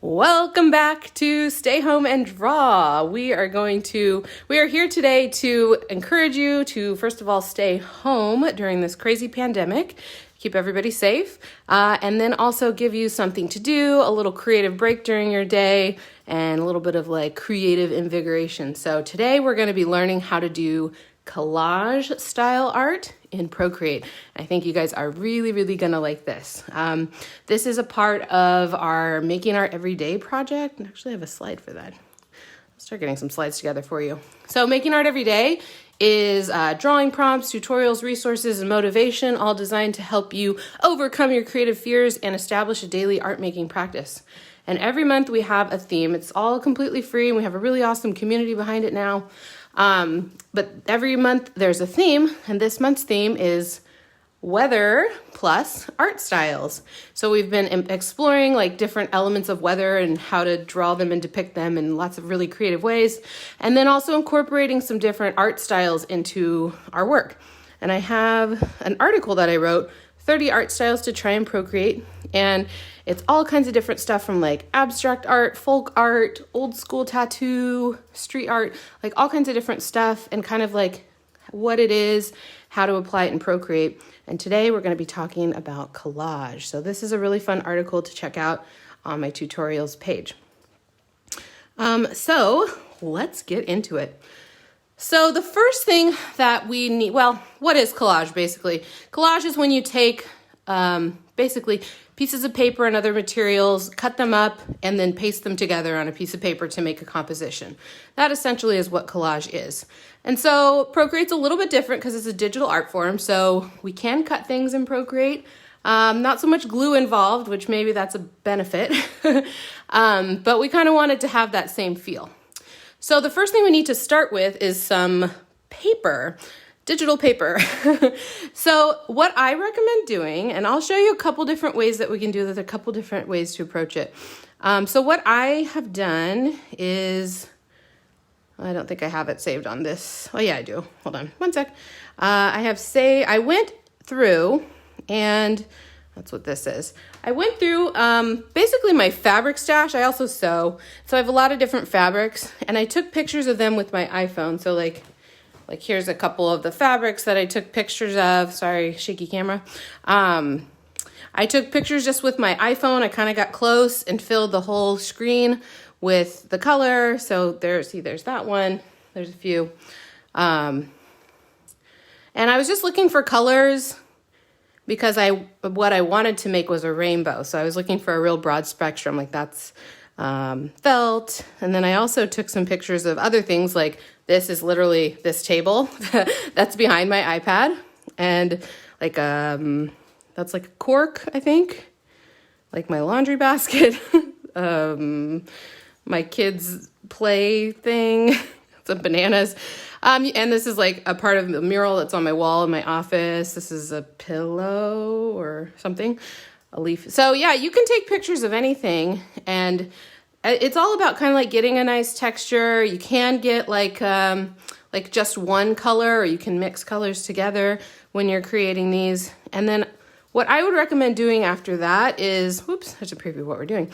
Welcome back to Stay Home and Draw. We are here today to encourage you to, first of all, stay home during this crazy pandemic, keep everybody safe, and then also give you something to do, a little creative break during your day, and a little bit of like creative invigoration. So today we're going to be learning how to do collage style art in Procreate. I think you guys are really going to like this. This is a part of our Making Art Everyday project. I actually have a slide for that. I'll start getting some slides together for you. So Making Art Everyday is drawing prompts, tutorials, resources, and motivation, all designed to help you overcome your creative fears and establish a daily art making practice. And every month we have a theme. It's all completely free, and we have a really awesome community behind it now. But every month there's a theme, and this month's theme is weather plus art styles. So we've been exploring like different elements of weather and how to draw them and depict them in lots of really creative ways. And then also incorporating some different art styles into our work. And I have an article that I wrote, 30 art styles to try and Procreate. And it's all kinds of different stuff from like abstract art, folk art, old school tattoo, street art, like all kinds of different stuff and kind of like what it is, how to apply it in Procreate. And today we're going to be talking about collage. So this is a really fun article to check out on my tutorials page. So let's get into it. So the first thing that we need, well, what is collage basically? Collage is when you take basically pieces of paper and other materials, cut them up, and then paste them together on a piece of paper to make a composition. That essentially is what collage is. And so Procreate's a little bit different because it's a digital art form, so we can cut things in Procreate. Not so much glue involved, which maybe that's a benefit, but we kind of wanted to have that same feel. So the first thing we need to start with is some paper. Digital paper. So what I recommend doing, and I'll show you a couple different ways that we can do this, a couple different ways to approach it. So what I have done is, I don't think I have it saved on this. Oh yeah, I do. Hold on one sec. I went through, and that's what this is. I went through basically my fabric stash. I also sew. So I have a lot of different fabrics, and I took pictures of them with my iPhone. So like here's a couple of the fabrics that I took pictures of. Sorry, shaky camera. I took pictures just with my iPhone. I kind of got close and filled the whole screen with the color. So there's that one. There's a few. And I was just looking for colors because what I wanted to make was a rainbow. So I was looking for a real broad spectrum, like that's felt. And then I also took some pictures of other things, like this is literally this table that's behind my iPad, and like that's like a cork, I think, like my laundry basket, my kids' play thing, some bananas, and this is like a part of the mural that's on my wall in my office. This is a pillow or something, a leaf. So yeah, you can take pictures of anything, and it's all about kind of like getting a nice texture. You can get like just one color, or you can mix colors together when you're creating these. And then what I would recommend doing after that is, whoops, there's a preview of what we're doing,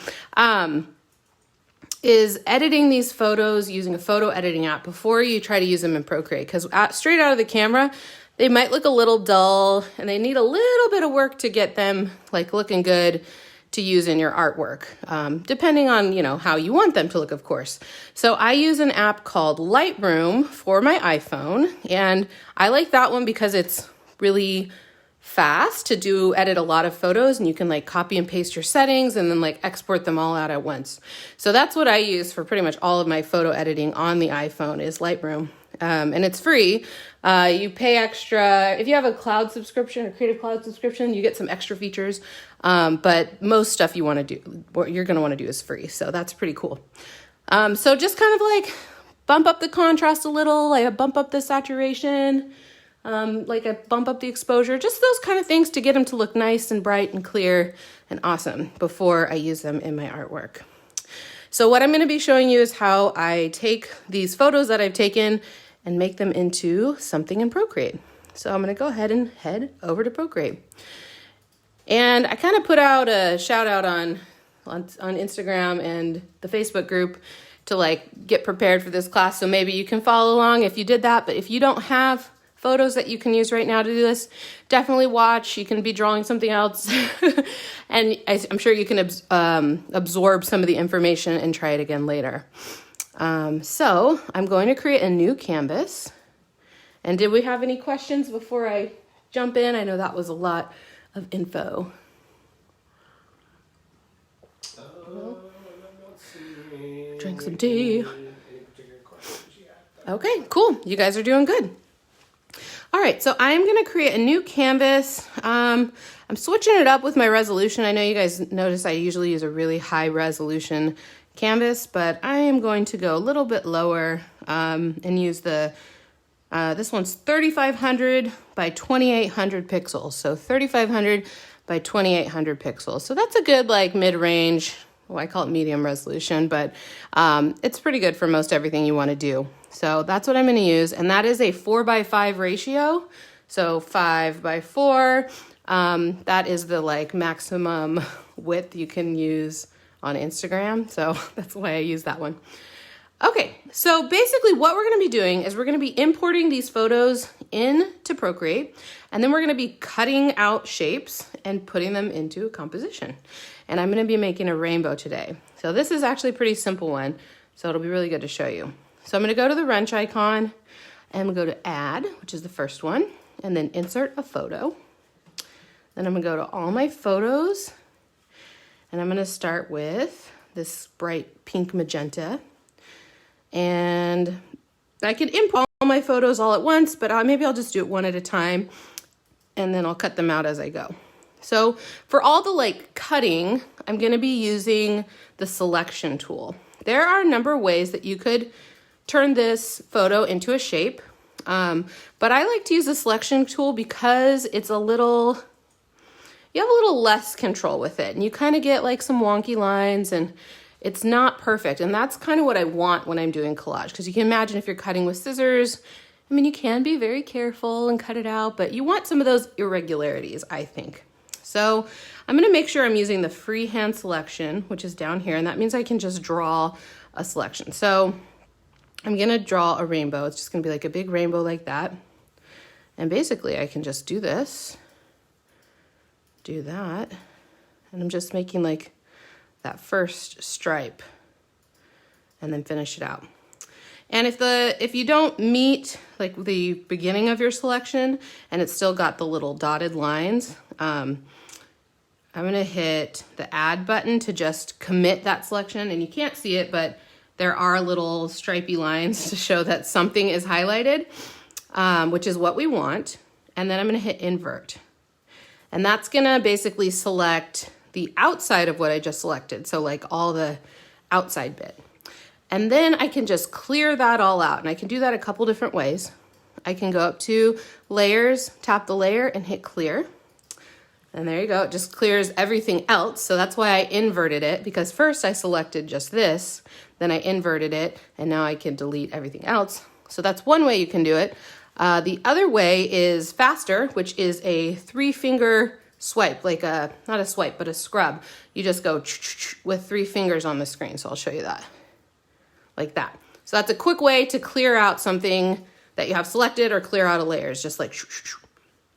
is editing these photos using a photo editing app before you try to use them in Procreate. Because straight out of the camera, they might look a little dull, and they need a little bit of work to get them like looking good to use in your artwork, depending on, how you want them to look, of course. So I use an app called Lightroom for my iPhone, and I like that one because it's really fast to edit a lot of photos, and you can like copy and paste your settings and then like export them all out at once. So that's what I use for pretty much all of my photo editing on the iPhone is Lightroom. And it's free. You pay extra. If you have a cloud subscription, a Creative Cloud subscription, you get some extra features. But most stuff you want to do, what you're going to want to do is free. So that's pretty cool. So just kind of like bump up the contrast a little, like bump up the saturation, like I bump up the exposure, just those kind of things to get them to look nice and bright and clear and awesome before I use them in my artwork. So what I'm going to be showing you is how I take these photos that I've taken and make them into something in Procreate. So I'm going to go ahead and head over to Procreate. And I kind of put out a shout out on on Instagram and the Facebook group to like get prepared for this class. So maybe you can follow along if you did that. But if you don't have photos that you can use right now to do this, definitely watch. You can be drawing something else. And I'm sure you can absorb some of the information and try it again later. So I'm going to create a new canvas. And did we have any questions before I jump in? I know that was a lot of info. Drink some tea. Okay, cool. You guys are doing good. All right, so I'm going to create a new canvas. I'm switching it up with my resolution. I know you guys notice I usually use a really high resolution canvas, but I am going to go a little bit lower and use this one's 3500 by 2800 pixels. So 3500 by 2800 pixels. So that's a good like mid-range, well, I call it medium resolution, but it's pretty good for most everything you want to do. So that's what I'm going to use. And that is a 4:5 ratio. So 5:4, that is the like maximum width you can use on Instagram. So that's why I use that one. Okay, so basically what we're going to be doing is we're going to be importing these photos into Procreate, and then we're going to be cutting out shapes and putting them into a composition. And I'm going to be making a rainbow today. So this is actually a pretty simple one, so it'll be really good to show you. So I'm going to go to the wrench icon and go to Add, which is the first one, and then Insert a Photo. Then I'm going to go to all my photos, and I'm going to start with this bright pink magenta. And I could import all my photos all at once, but maybe I'll just do it one at a time, and then I'll cut them out as I go. So for all the like cutting, I'm going to be using the selection tool. There are a number of ways that you could turn this photo into a shape, but I like to use the selection tool because it's you have a little less control with it, and you kind of get like some wonky lines, and it's not perfect. And that's kind of what I want when I'm doing collage, because you can imagine if you're cutting with scissors, I mean, you can be very careful and cut it out, but you want some of those irregularities, I think. So I'm going to make sure I'm using the freehand selection, which is down here, and that means I can just draw a selection. So I'm going to draw a rainbow. It's just going to be like a big rainbow like that. And basically I can just do this, do that, and I'm just making like that first stripe and then finish it out. And if you don't meet like the beginning of your selection and it's still got the little dotted lines, I'm gonna hit the Add button to just commit that selection. And you can't see it, but there are little stripy lines to show that something is highlighted, which is what we want. And then I'm gonna hit Invert. And that's gonna basically select the outside of what I just selected. So like all the outside bit. And then I can just clear that all out. And I can do that a couple different ways. I can go up to Layers, tap the layer and hit Clear. And there you go, it just clears everything else. So that's why I inverted it, because first I selected just this, then I inverted it, and now I can delete everything else. So that's one way you can do it. The other way is faster, which is a 3-finger swipe, like not a swipe, but a scrub. You just go with 3 fingers on the screen. So I'll show you that, like that. So that's a quick way to clear out something that you have selected or clear out a layer. It's just like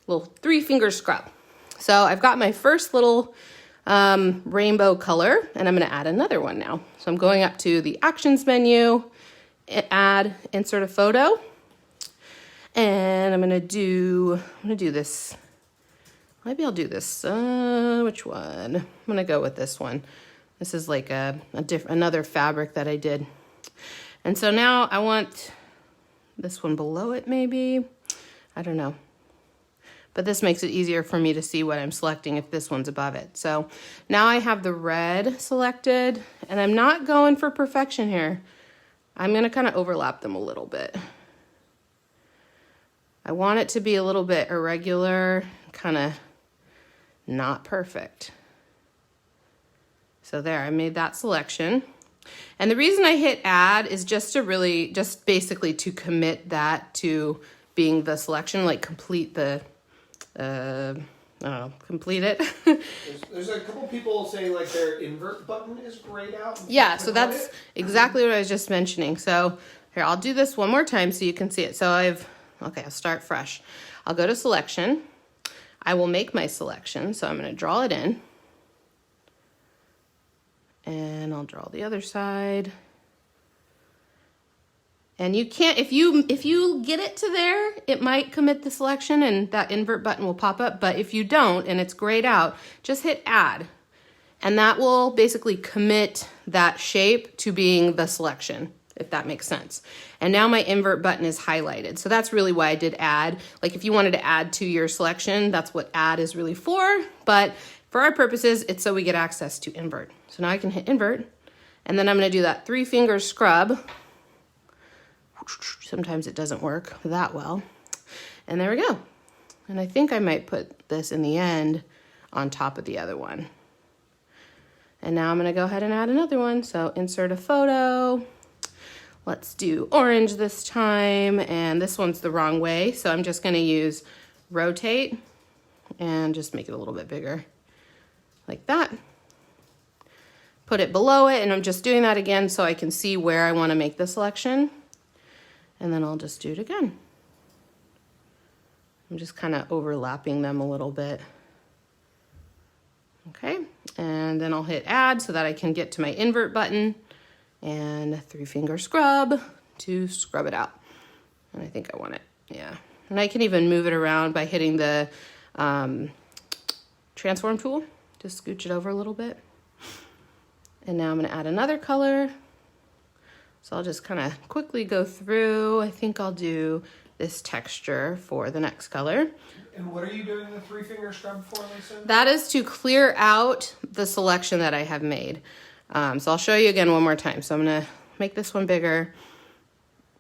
little 3-finger scrub. So I've got my first little rainbow color, and I'm going to add another one now. So I'm going up to the Actions menu, Add, Insert a Photo, and I'm going to do this. Maybe I'll do this. Which one? I'm going to go with this one. This is like another fabric that I did. And so now I want this one below it, maybe. I don't know. But this makes it easier for me to see what I'm selecting if this one's above it. So now I have the red selected, and I'm not going for perfection here. I'm going to kind of overlap them a little bit. I want it to be a little bit irregular, kind of not perfect. So there, I made that selection. And the reason I hit Add is just basically to commit that to being the selection, like complete the, I I don't know, complete it. There's a couple people say like their invert button is grayed out. Yeah, so that's exactly what I was just mentioning. So here, I'll do this one more time so you can see it. So okay, I'll start fresh. I'll go to selection. I will make my selection. So I'm going to draw it in. And I'll draw the other side. And you can't, if you get it to there, it might commit the selection and that invert button will pop up. But if you don't and it's grayed out, just hit add. And that will basically commit that shape to being the selection, if that makes sense. And now my invert button is highlighted. So that's really why I did add. Like if you wanted to add to your selection, that's what add is really for. But for our purposes, it's so we get access to invert. So now I can hit invert. And then I'm going to do that 3-finger scrub. Sometimes it doesn't work that well. And there we go. And I think I might put this in the end on top of the other one. And now I'm going to go ahead and add another one. So insert a photo. Let's do orange this time. And this one's the wrong way. So I'm just going to use rotate and just make it a little bit bigger like that. Put it below it. And I'm just doing that again so I can see where I want to make the selection. And then I'll just do it again. I'm just kind of overlapping them a little bit. Okay, and then I'll hit add so that I can get to my invert button and a 3-finger scrub to scrub it out. And I think I want it, yeah. And I can even move it around by hitting the transform tool. Just scooch it over a little bit. And now I'm gonna add another color. So I'll just kind of quickly go through. I think I'll do this texture for the next color. And what are you doing the 3-finger scrub for, Lisa? That is to clear out the selection that I have made. So I'll show you again one more time. So I'm gonna make this one bigger.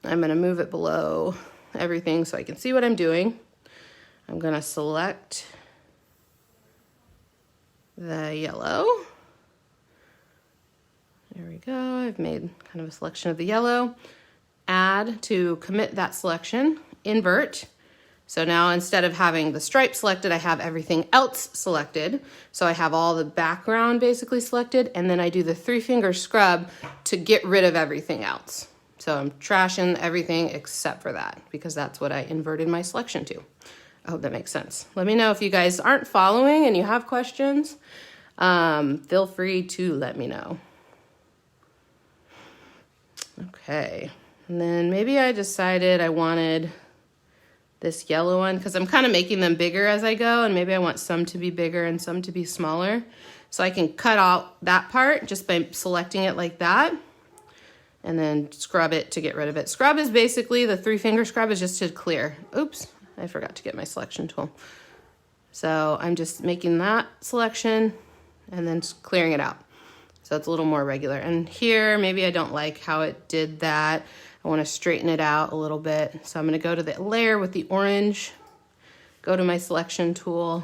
I'm gonna move it below everything so I can see what I'm doing. I'm gonna select the yellow. There we go. I've made kind of a selection of the yellow. Add to commit that selection, invert. So now instead of having the stripe selected, I have everything else selected. So I have all the background basically selected, and then I do the 3-finger scrub to get rid of everything else. So I'm trashing everything except for that because that's what I inverted my selection to. I hope that makes sense. Let me know if you guys aren't following and you have questions. Feel free to let me know. Okay, and then maybe I decided I wanted this yellow one because I'm kind of making them bigger as I go, and maybe I want some to be bigger and some to be smaller. So I can cut out that part just by selecting it like that and then scrub it to get rid of it. Scrub is basically, the 3-finger scrub is just to clear. Oops, I forgot to get my selection tool. So I'm just making that selection and then clearing it out. So it's a little more regular. And here, maybe I don't like how it did that. I want to straighten it out a little bit. So I'm going to go to the layer with the orange, go to my selection tool,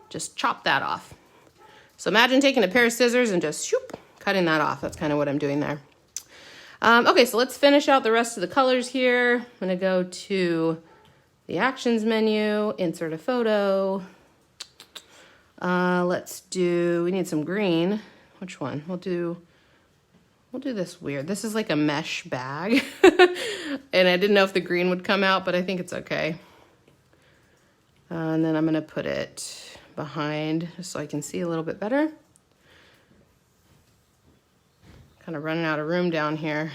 just chop that off. So imagine taking a pair of scissors and just shoop, cutting that off. That's kind of what I'm doing there. Okay, so let's finish out the rest of the colors here. I'm going to go to the actions menu, insert a photo. We need some green. Which one? We'll do this weird. This is like a mesh bag. And I didn't know if the green would come out, but I think it's okay. And then I'm gonna put it behind just so I can see a little bit better. Kind of running out of room down here.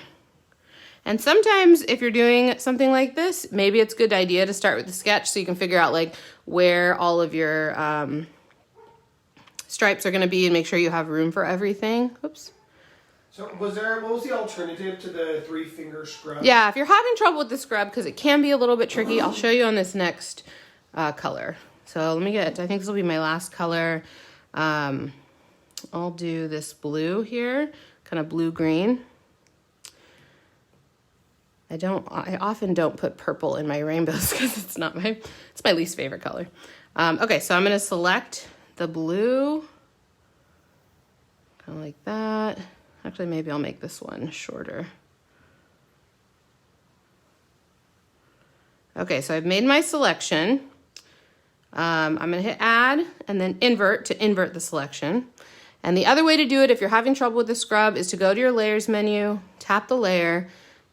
And sometimes if you're doing something like this, maybe it's a good idea to start with the sketch so you can figure out like where all of your stripes are going to be and make sure you have room for everything. Oops. So what was the alternative to the 3-finger scrub? Yeah, if you're having trouble with the scrub, because it can be a little bit tricky, I'll show you on this next color. So let me I think this will be my last color. I'll do this blue here, kind of blue-green. I often don't put purple in my rainbows because it's my least favorite color. Okay, so I'm going to select the blue, kind of like that. Actually, maybe I'll make this one shorter. Okay, so I've made my selection. I'm gonna hit add and then invert to invert the selection. And the other way to do it if you're having trouble with the scrub is to go to your layers menu, tap the layer,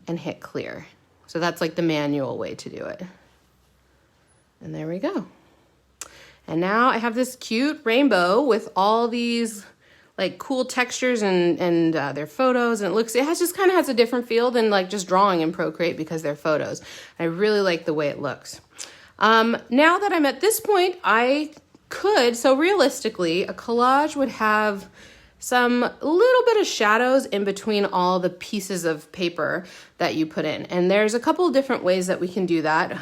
and hit clear. So that's like the manual way to do it. And there we go. And now I have this cute rainbow with all these like cool textures and their photos, and it has just kind of has a different feel than like just drawing in Procreate because they're photos. I really like the way it looks. Now that I'm at this point, so realistically, a collage would have some little bit of shadows in between all the pieces of paper that you put in. And there's a couple of different ways that we can do that.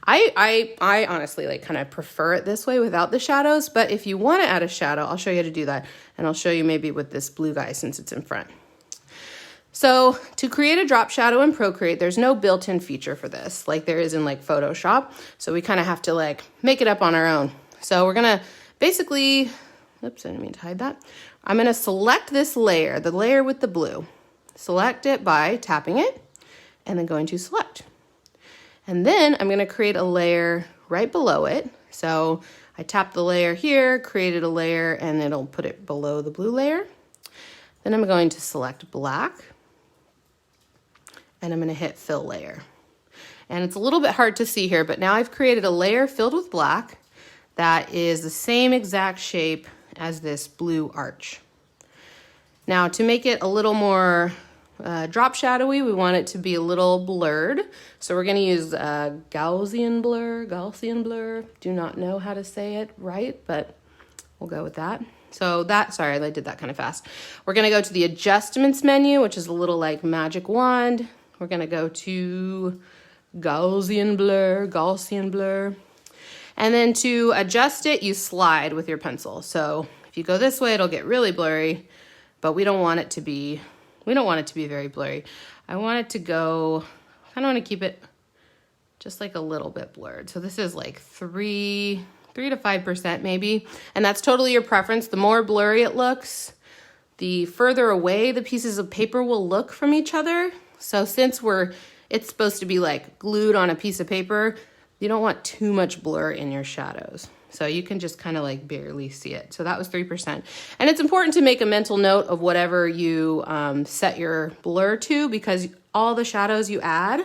I honestly like kind of prefer it this way without the shadows, but if you want to add a shadow, I'll show you how to do that. And I'll show you maybe with this blue guy since it's in front. So to create a drop shadow in Procreate, there's no built-in feature for this like there is in like Photoshop. So we kind of have to like make it up on our own. So we're gonna basically, oops, I didn't mean to hide that. I'm gonna select this layer, the layer with the blue. Select it by tapping it and then going to select. And then I'm gonna create a layer right below it. So I tap the layer here, created a layer, and it'll put it below the blue layer. Then I'm going to select black, and I'm gonna hit fill layer. And it's a little bit hard to see here, but now I've created a layer filled with black that is the same exact shape as this blue arch. Now to make it a little more drop shadowy, we want it to be a little blurred. So we're gonna use Gaussian blur. Do not know how to say it right, but we'll go with that. So sorry, I did that kind of fast. We're gonna go to the adjustments menu, which is a little like magic wand. We're gonna go to Gaussian blur. And then to adjust it, you slide with your pencil. So if you go this way, it'll get really blurry, but we don't want it to be very blurry. I want it to go, I kind of want to keep it just like a little bit blurred. So this is like 3 to 5% maybe. And that's totally your preference. The more blurry it looks, the further away the pieces of paper will look from each other. So since it's supposed to be like glued on a piece of paper, you don't want too much blur in your shadows. So you can just kind of like barely see it. So that was 3%. And it's important to make a mental note of whatever you set your blur to, because all the shadows you add,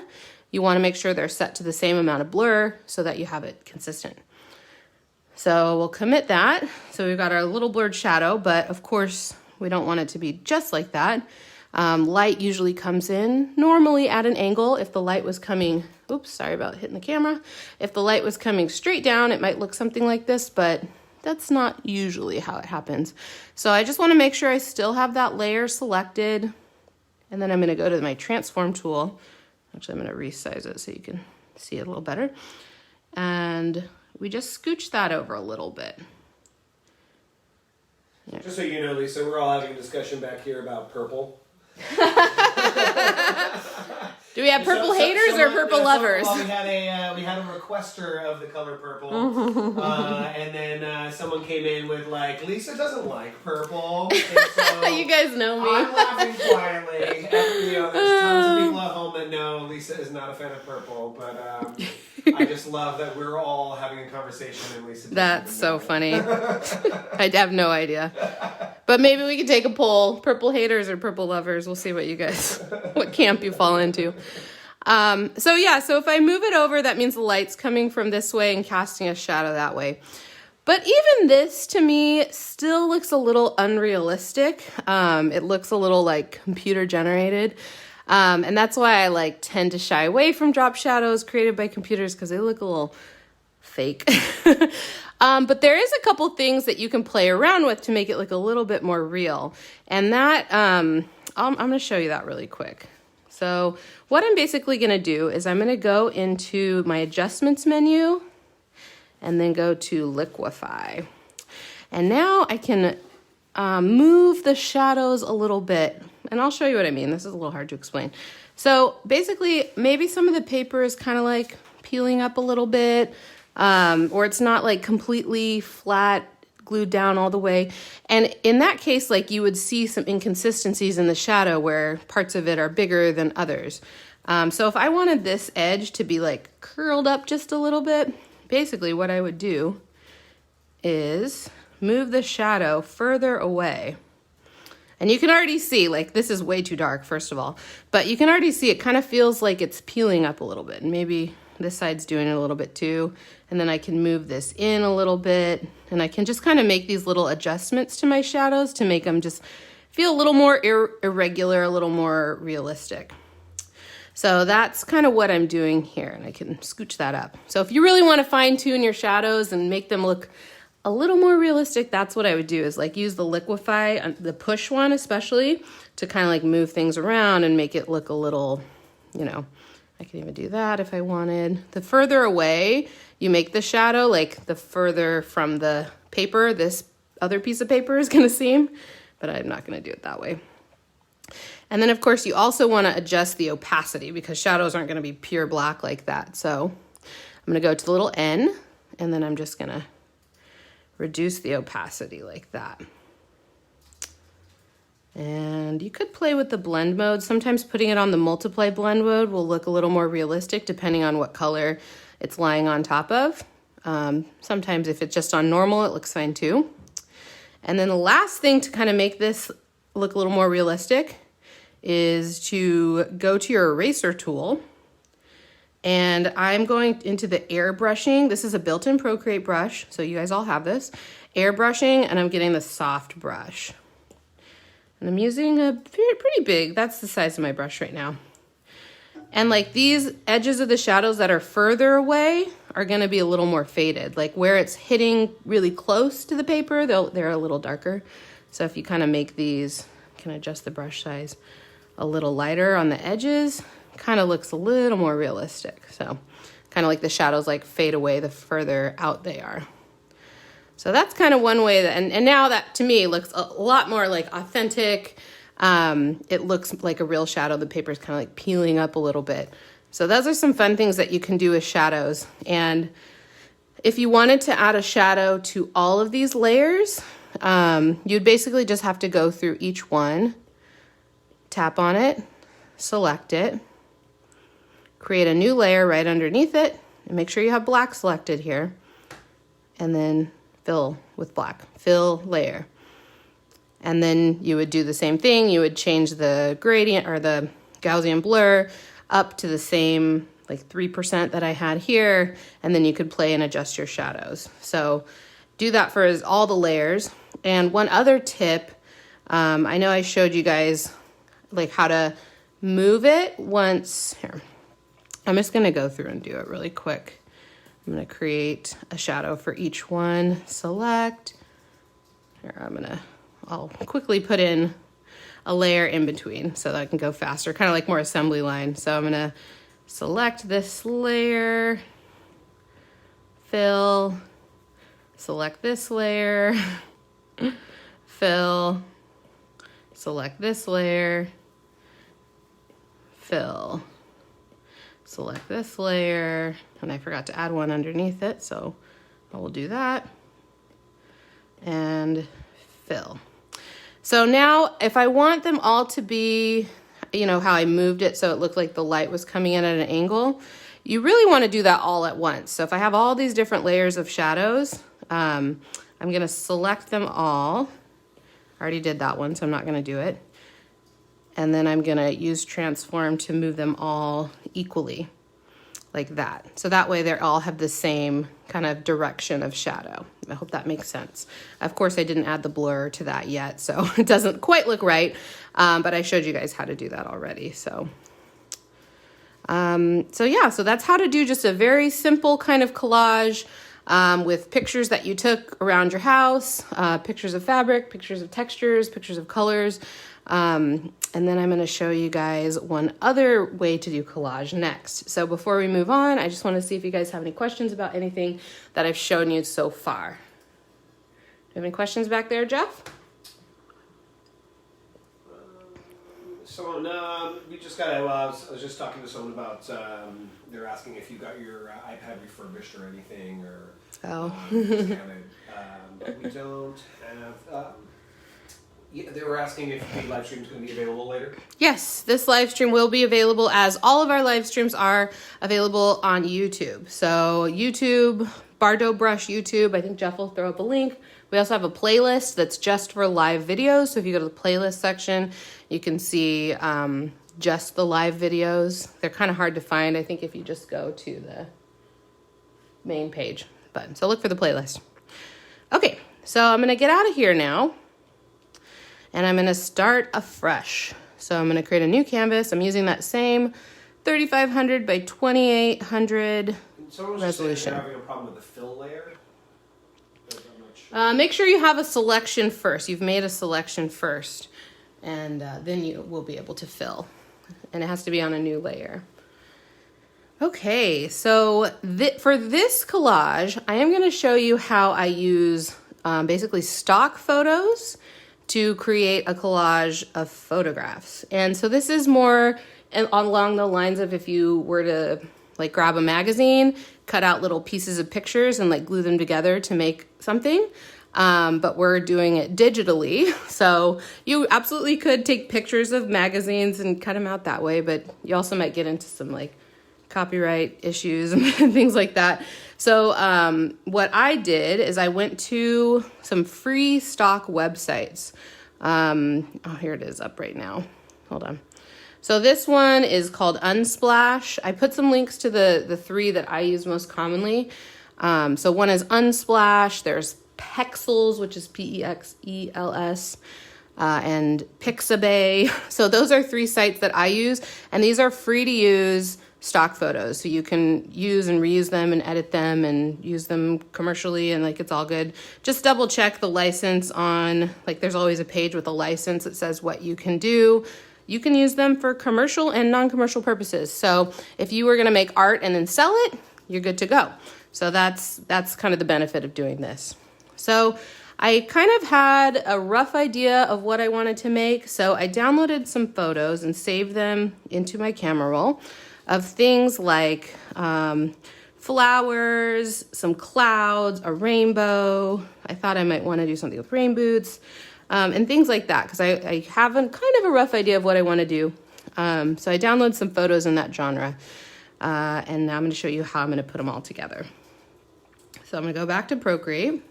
you want to make sure they're set to the same amount of blur so that you have it consistent. So we'll commit that. So we've got our little blurred shadow, but of course we don't want it to be just like that. Light usually comes in normally at an angle. If the light was coming, oops, sorry about hitting the camera. If the light was coming straight down, it might look something like this, but that's not usually how it happens. So I just want to make sure I still have that layer selected. And then I'm going to go to my transform tool. Actually, I'm going to resize it so you can see it a little better. And we just scooch that over a little bit. Yeah. Just so you know, Lisa, we're all having a discussion back here about purple. Do we have purple haters or purple lovers? Well, we had a requester of the color purple, and then someone came in with like, Lisa doesn't like purple. And so you guys know me. I'm laughing quietly. There's tons of people at home that know Lisa is not a fan of purple, but I just love that we're all having a conversation and Lisa. That's so funny. I have no idea. But maybe we could take a poll, purple haters or purple lovers. We'll see what camp you fall into. So if I move it over, that means the light's coming from this way and casting a shadow that way. But even this, to me, still looks a little unrealistic. It looks a little like computer generated. And that's why I tend to shy away from drop shadows created by computers, because they look a little fake. But there is a couple things that you can play around with to make it look a little bit more real. And that, I'm going to show you that really quick. So what I'm basically going to do is I'm going to go into my adjustments menu and then go to liquify. And now I can move the shadows a little bit. And I'll show you what I mean. This is a little hard to explain. So basically, maybe some of the paper is kind of like peeling up a little bit. Or it's not like completely flat, glued down all the way. And in that case, you would see some inconsistencies in the shadow where parts of it are bigger than others. So if I wanted this edge to be curled up just a little bit, basically what I would do is move the shadow further away. And you can already see, like, this is way too dark, first of all, but you can already see it kind of feels like it's peeling up a little bit. And maybe this side's doing it a little bit too. And then I can move this in a little bit, and I can just kind of make these little adjustments to my shadows to make them just feel a little more irregular, a little more realistic. So that's kind of what I'm doing here, and I can scooch that up. So if you really want to fine tune your shadows and make them look a little more realistic, that's what I would do, is like use the liquify, the push one especially, to kind of like move things around and make it look a little, you know, I can even do that if I wanted. The further away you make the shadow, like the further from the paper this other piece of paper is going to seem, but I'm not going to do it that way. And then of course you also want to adjust the opacity because shadows aren't going to be pure black like that. So I'm going to go to the little N, and then I'm just going to reduce the opacity like that. And you could play with the blend mode. Sometimes putting it on the multiply blend mode will look a little more realistic depending on what color it's lying on top of. Sometimes if it's just on normal, it looks fine too. And then the last thing to kind of make this look a little more realistic is to go to your eraser tool, and I'm going into the airbrushing. This is a built-in Procreate brush, so you guys all have this. Airbrushing, and I'm getting the soft brush. And I'm using a pretty big, that's the size of my brush right now. And like these edges of the shadows that are further away are gonna be a little more faded. Like where it's hitting really close to the paper, they're a little darker. So if you kind of make these, you can adjust the brush size a little lighter on the edges, kind of looks a little more realistic. So kind of like the shadows like fade away the further out they are. So that's kind of one way that, and now that to me looks a lot more like authentic. It looks like a real shadow. The paper is kind of like peeling up a little bit. So those are some fun things that you can do with shadows. And if you wanted to add a shadow to all of these layers, you'd basically just have to go through each one, tap on it, select it, create a new layer right underneath it, and make sure you have black selected here, and then fill with black, fill layer. And then you would do the same thing. You would change the gradient or the Gaussian blur up to the same like 3% that I had here, and then you could play and adjust your shadows. So do that for all the layers. And one other tip, I know I showed you guys like how to move it once. Here, I'm just gonna go through and do it really quick. I'm gonna create a shadow for each one, select. Here, I'll quickly put in a layer in between so that I can go faster, kind of like more assembly line. So I'm gonna select this layer, fill, select this layer, fill, select this layer, fill, select this layer, and I forgot to add one underneath it, so I will do that, and fill. So now if I want them all to be, you know, how I moved it so it looked like the light was coming in at an angle, you really want to do that all at once. So if I have all these different layers of shadows, I'm going to select them all. I already did that one, so I'm not going to do it. And then I'm going to use transform to move them all equally like that. So that way they all have the same kind of direction of shadow. I hope that makes sense. Of course, I didn't add the blur to that yet, so it doesn't quite look right, but I showed you guys how to do that already. So yeah, so that's how to do just a very simple kind of collage with pictures that you took around your house, pictures of fabric, pictures of textures, pictures of colors. And then I'm going to show you guys one other way to do collage next. So before we move on, I just want to see if you guys have any questions about anything that I've shown you so far. Do you have any questions back there, Jeff? We just got. I was just talking to someone about. They're asking if you got your iPad refurbished or anything, or Oh. discounted. We don't have. Yeah, they were asking if the live stream is going to be available later. Yes, this live stream will be available, as all of our live streams are available on YouTube. So YouTube, Bardot Brush YouTube, I think Jeff will throw up a link. We also have a playlist that's just for live videos. So if you go to the playlist section, you can see just the live videos. They're kind of hard to find, I think, if you just go to the main page. But so look for the playlist. Okay, so I'm going to get out of here now. And I'm going to start afresh. So I'm going to create a new canvas. I'm using that same 3500 by 2800 resolution. They're having a problem with the fill layer. Make sure you have a selection first. You've made a selection first. And then you will be able to fill. And it has to be on a new layer. Okay, so for this collage, I am going to show you how I use basically stock photos to create a collage of photographs. And so this is more along the lines of if you were to like grab a magazine, cut out little pieces of pictures and like glue them together to make something. But we're doing it digitally. So you absolutely could take pictures of magazines and cut them out that way, but you also might get into some like copyright issues and things like that. So what I did is I went to some free stock websites. Oh, here it is up right now. Hold on. So this one is called Unsplash. I put some links to the three that I use most commonly. So one is Unsplash. There's Pexels, which is Pexels, and Pixabay. So those are three sites that I use, and these are free to use stock photos, so you can use and reuse them and edit them and use them commercially, and like it's all good. Just double check the license on, like there's always a page with a license that says what you can do. You can use them for commercial and non-commercial purposes. So if you were going to make art and then sell it, you're good to go. So that's kind of the benefit of doing this. So I kind of had a rough idea of what I wanted to make, so I downloaded some photos and saved them into my camera roll of things like flowers, some clouds, a rainbow. I thought I might want to do something with rain boots, and things like that, because I have kind of a rough idea of what I want to do. So I downloaded some photos in that genre, and now I'm going to show you how I'm going to put them all together. So I'm going to go back to Procreate,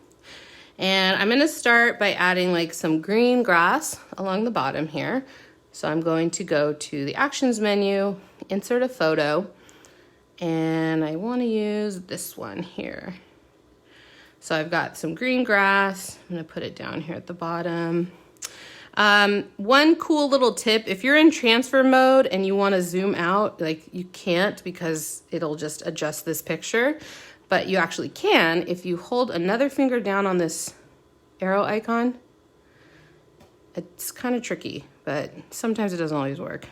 and I'm going to start by adding like some green grass along the bottom here. So I'm going to go to the Actions menu, insert a photo, and I want to use this one here. So I've got some green grass. I'm going to put it down here at the bottom. One cool little tip, if you're in transfer mode and you want to zoom out, like you can't because it'll just adjust this picture, but you actually can if you hold another finger down on this arrow icon. It's kind of tricky, but sometimes it doesn't always work.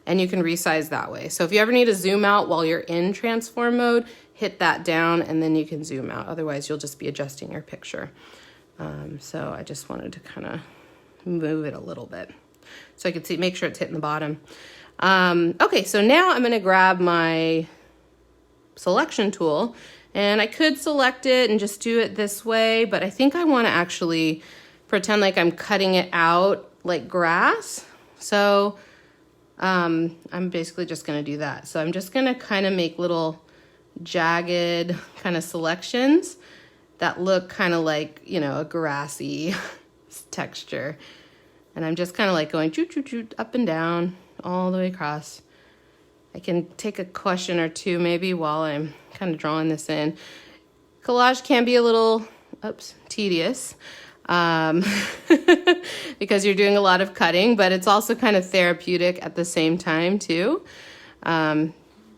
And you can resize that way. So if you ever need to zoom out while you're in transform mode, hit that down and then you can zoom out. Otherwise, you'll just be adjusting your picture. So I just wanted to kind of move it a little bit so I could see, make sure it's hitting the bottom. Okay, so now I'm going to grab my selection tool, and I could select it and just do it this way, but I think I want to actually pretend like I'm cutting it out like grass. So I'm basically just going to do that. So I'm just going to kind of make little jagged kind of selections that look kind of like, you know, a grassy texture. And I'm just kind of like going choo-choo-choo up and down all the way across. I can take a question or two maybe while I'm kind of drawing this in. Collage can be a little, tedious. Because you're doing a lot of cutting, but it's also kind of therapeutic at the same time too,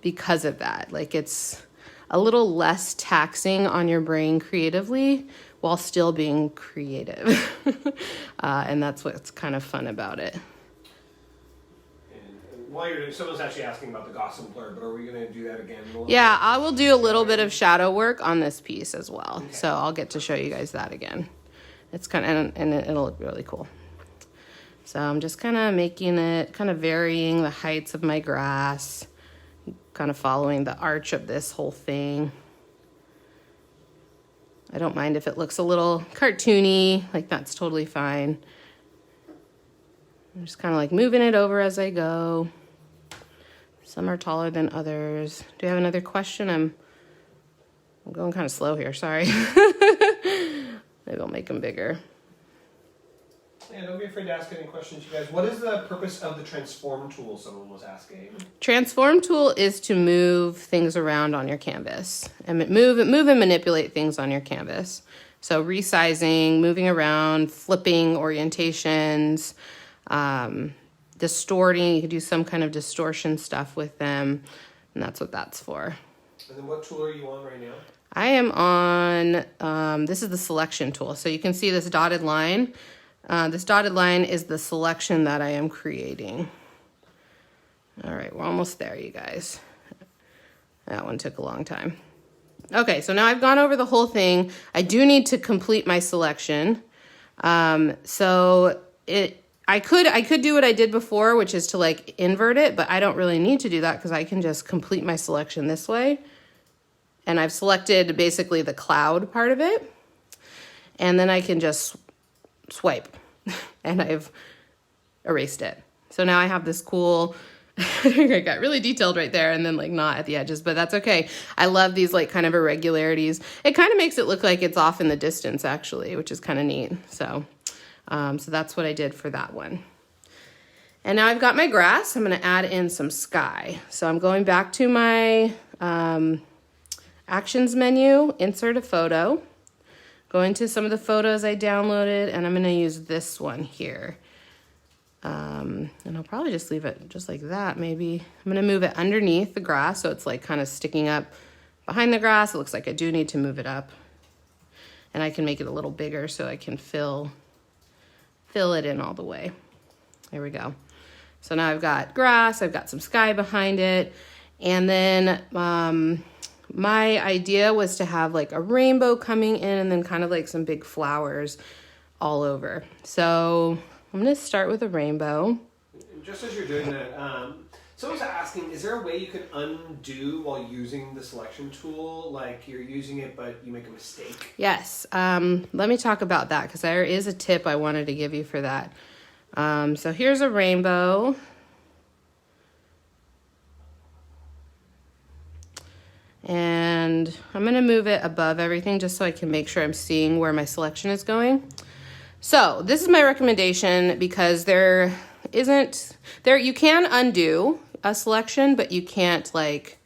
because of that. Like it's a little less taxing on your brain creatively while still being creative. And that's what's kind of fun about it. And while you're doing, someone's actually asking about the Gaussian blur, but are we going to do that again? Yeah, I will do a little bit of shadow work on this piece as well. Okay. So I'll get to show you guys that again. It's kind of, and it'll look really cool. So I'm just kind of making it, kind of varying the heights of my grass, kind of following the arch of this whole thing. I don't mind if it looks a little cartoony, like that's totally fine. I'm just kind of like moving it over as I go. Some are taller than others. Do you have another question? I'm going kind of slow here, sorry. Maybe I'll make them bigger. Yeah, don't be afraid to ask any questions, you guys. What is the purpose of the transform tool, someone was asking? Transform tool is to move things around on your canvas and move and manipulate things on your canvas. So resizing, moving around, flipping orientations, distorting. You could do some kind of distortion stuff with them, and that's what that's for. And then what tool are you on right now? I am on, this is the selection tool. So you can see this dotted line. This dotted line is the selection that I am creating. All right, we're almost there, you guys. That one took a long time. Okay, so now I've gone over the whole thing. I do need to complete my selection. I could do what I did before, which is to like invert it, but I don't really need to do that because I can just complete my selection this way. And I've selected basically the cloud part of it. And then I can just swipe and I've erased it. So now I have this cool, I got really detailed right there and then like not at the edges, but that's okay. I love these like kind of irregularities. It kind of makes it look like it's off in the distance actually, which is kind of neat. So that's what I did for that one. And now I've got my grass. I'm going to add in some sky. So I'm going back to my actions menu, insert a photo. Go into some of the photos I downloaded, and I'm going to use this one here. And I'll probably just leave it just like that, maybe. I'm going to move it underneath the grass, so it's like kind of sticking up behind the grass. It looks like I do need to move it up. And I can make it a little bigger so I can fill it in all the way. There we go. So now I've got grass, I've got some sky behind it, and then my idea was to have like a rainbow coming in and then kind of like some big flowers all over. So I'm going to start with a rainbow. Just as you're doing that, someone's asking, is there a way you can undo while using the selection tool? Like you're using it, but you make a mistake? Yes. Let me talk about that because there is a tip I wanted to give you for that. So here's a rainbow. And I'm going to move it above everything just so I can make sure I'm seeing where my selection is going. So this is my recommendation because you can undo a selection, but you can't like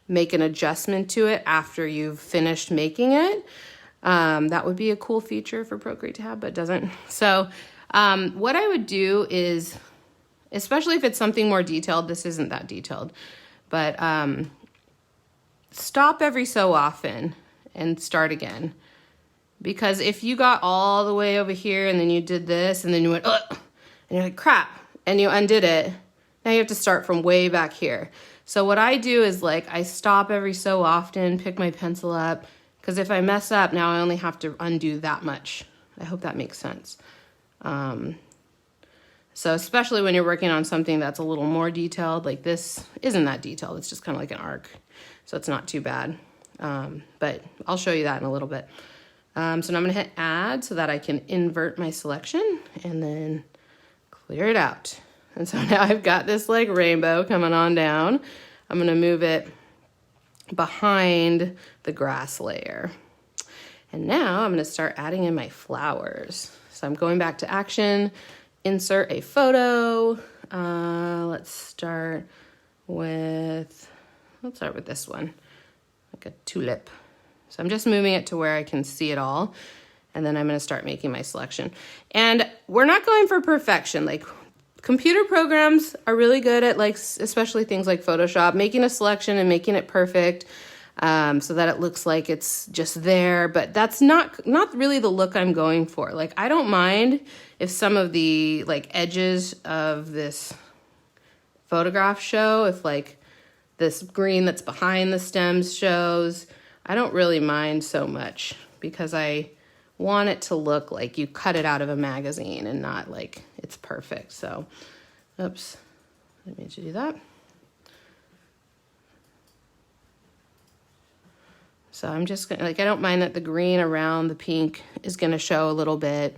make an adjustment to it after you've finished making it. That would be a cool feature for Procreate to have, but it doesn't. So what I would do is, especially if it's something more detailed, this isn't that detailed, but stop every so often and start again. Because if you got all the way over here and then you did this and then you went, ugh, and you're like, crap, and you undid it, now you have to start from way back here. So what I do is like, I stop every so often, pick my pencil up, because if I mess up, now I only have to undo that much. I hope that makes sense. So especially when you're working on something that's a little more detailed, like this isn't that detailed, it's just kind of like an arc. So it's not too bad, but I'll show you that in a little bit. So now I'm going to hit add so that I can invert my selection and then clear it out. And so now I've got this like rainbow coming on down. I'm going to move it behind the grass layer. And now I'm going to start adding in my flowers. So I'm going back to action, insert a photo. Let's start with this one, like a tulip. So I'm just moving it to where I can see it all. And then I'm going to start making my selection. And we're not going for perfection. Like computer programs are really good at like, especially things like Photoshop, making a selection and making it perfect so that it looks like it's just there. But that's not really the look I'm going for. Like I don't mind if some of the like edges of this photograph show, if like this green that's behind the stems shows, I don't really mind so much because I want it to look like you cut it out of a magazine and not like it's perfect. So, oops, I didn't mean to do that. So I'm just gonna, like, I don't mind that the green around the pink is gonna show a little bit.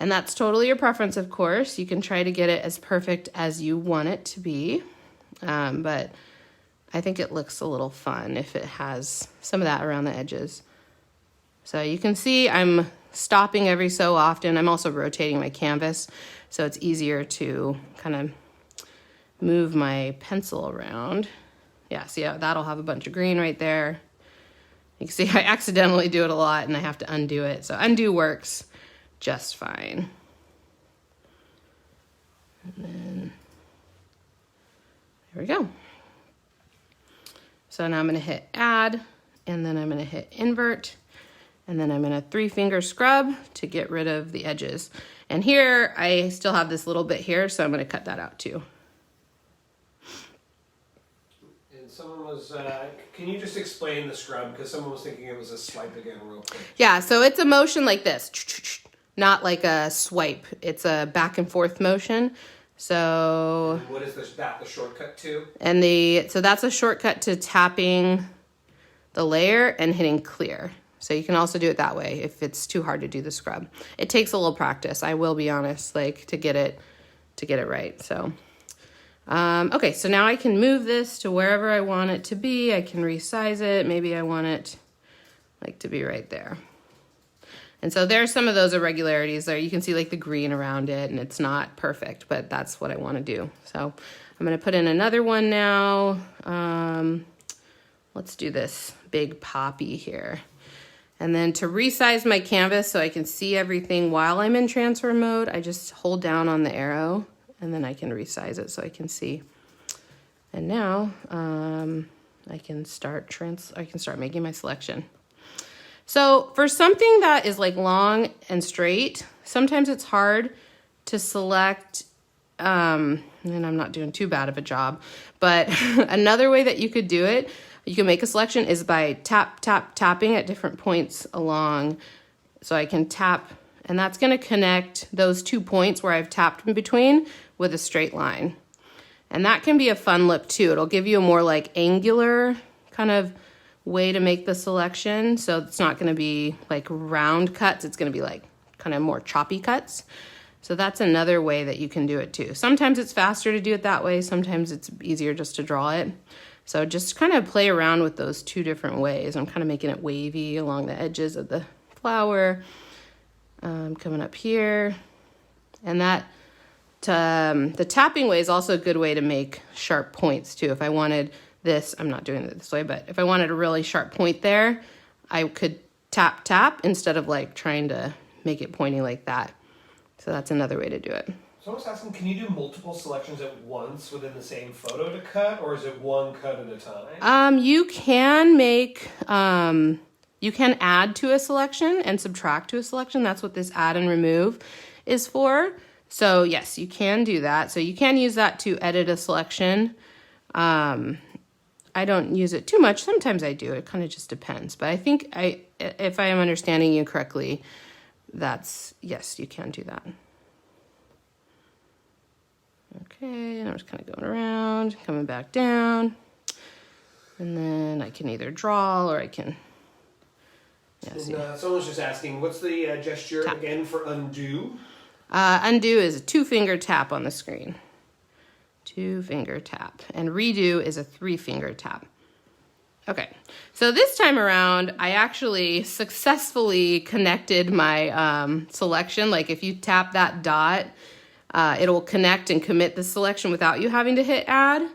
And that's totally your preference, of course. You can try to get it as perfect as you want it to be. But I think it looks a little fun if it has some of that around the edges. So you can see I'm stopping every so often. I'm also rotating my canvas, so it's easier to kind of move my pencil around. Yeah, see, that'll have a bunch of green right there. You can see I accidentally do it a lot and I have to undo it. So undo works just fine. And then there we go. So now I'm going to hit add, and then I'm going to hit invert, and then I'm going to 3-finger scrub to get rid of the edges. And here I still have this little bit here, so I'm going to cut that out too. And someone was, can you just explain the scrub? Because someone was thinking it was a swipe again real quick. Yeah, so it's a motion like this, not like a swipe. It's a back and forth motion. So and what is that the shortcut to? And so that's a shortcut to tapping the layer and hitting clear. So you can also do it that way if it's too hard to do the scrub. It takes a little practice, I will be honest, like to get it right. So okay, so now I can move this to wherever I want it to be. I can resize it. Maybe I want it like to be right there. And so there's some of those irregularities there. You can see like the green around it, and it's not perfect, but that's what I want to do. So I'm going to put in another one now. Let's do this big poppy here. And then to resize my canvas so I can see everything while I'm in transfer mode, I just hold down on the arrow, and then I can resize it so I can see. And now I can start making my selection. So for something that is like long and straight, sometimes it's hard to select, and I'm not doing too bad of a job, but another way that you could do it, you can make a selection is by tapping at different points along. So I can tap, and that's gonna connect those 2 points where I've tapped in between with a straight line. And that can be a fun look too. It'll give you a more like angular kind of way to make the selection. So it's not going to be like round cuts. It's going to be like kind of more choppy cuts. So that's another way that you can do it too. Sometimes it's faster to do it that way. Sometimes it's easier just to draw it. So just kind of play around with those 2 different ways. I'm kind of making it wavy along the edges of the flower. Coming up here. And that the tapping way is also a good way to make sharp points too. If I wanted this, I'm not doing it this way, but if I wanted a really sharp point there, I could tap instead of like trying to make it pointing like that. So that's another way to do it. So I was asking, can you do multiple selections at once within the same photo to cut, or is it one cut at a time? You can make, you can add to a selection and subtract to a selection. That's what this add and remove is for. So yes, you can do that. So you can use that to edit a selection. I don't use it too much. Sometimes I do. It kind of just depends. But I think if I am understanding you correctly, yes, you can do that. Okay, and I'm just kind of going around, coming back down. And then I can either draw or I can... Yeah, someone's just asking, what's the gesture again for undo? Undo is a 2-finger tap on the screen. 2-finger tap. And redo is a 3-finger tap. Okay, so this time around, I actually successfully connected my selection. Like if you tap that dot, it'll connect and commit the selection without you having to hit add.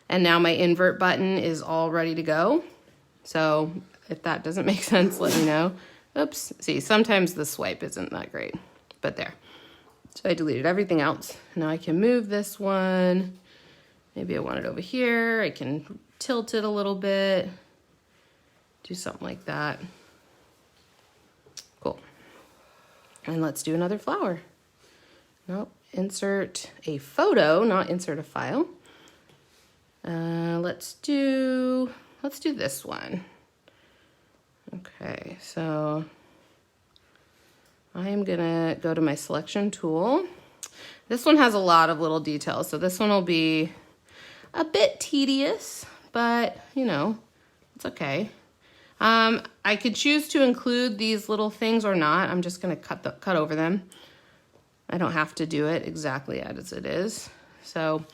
And now my invert button is all ready to go. So if that doesn't make sense, let me know. Oops, see, sometimes the swipe isn't that great, but there. So I deleted everything else. Now I can move this one. Maybe I want it over here. I can tilt it a little bit. Do something like that. Cool. And let's do another flower. Nope, insert a photo, not insert a file. Let's do this one. Okay, so I am gonna go to my selection tool. This one has a lot of little details, so this one will be a bit tedious, but you know, it's okay. I could choose to include these little things or not. I'm just gonna cut over them. I don't have to do it exactly as it is. So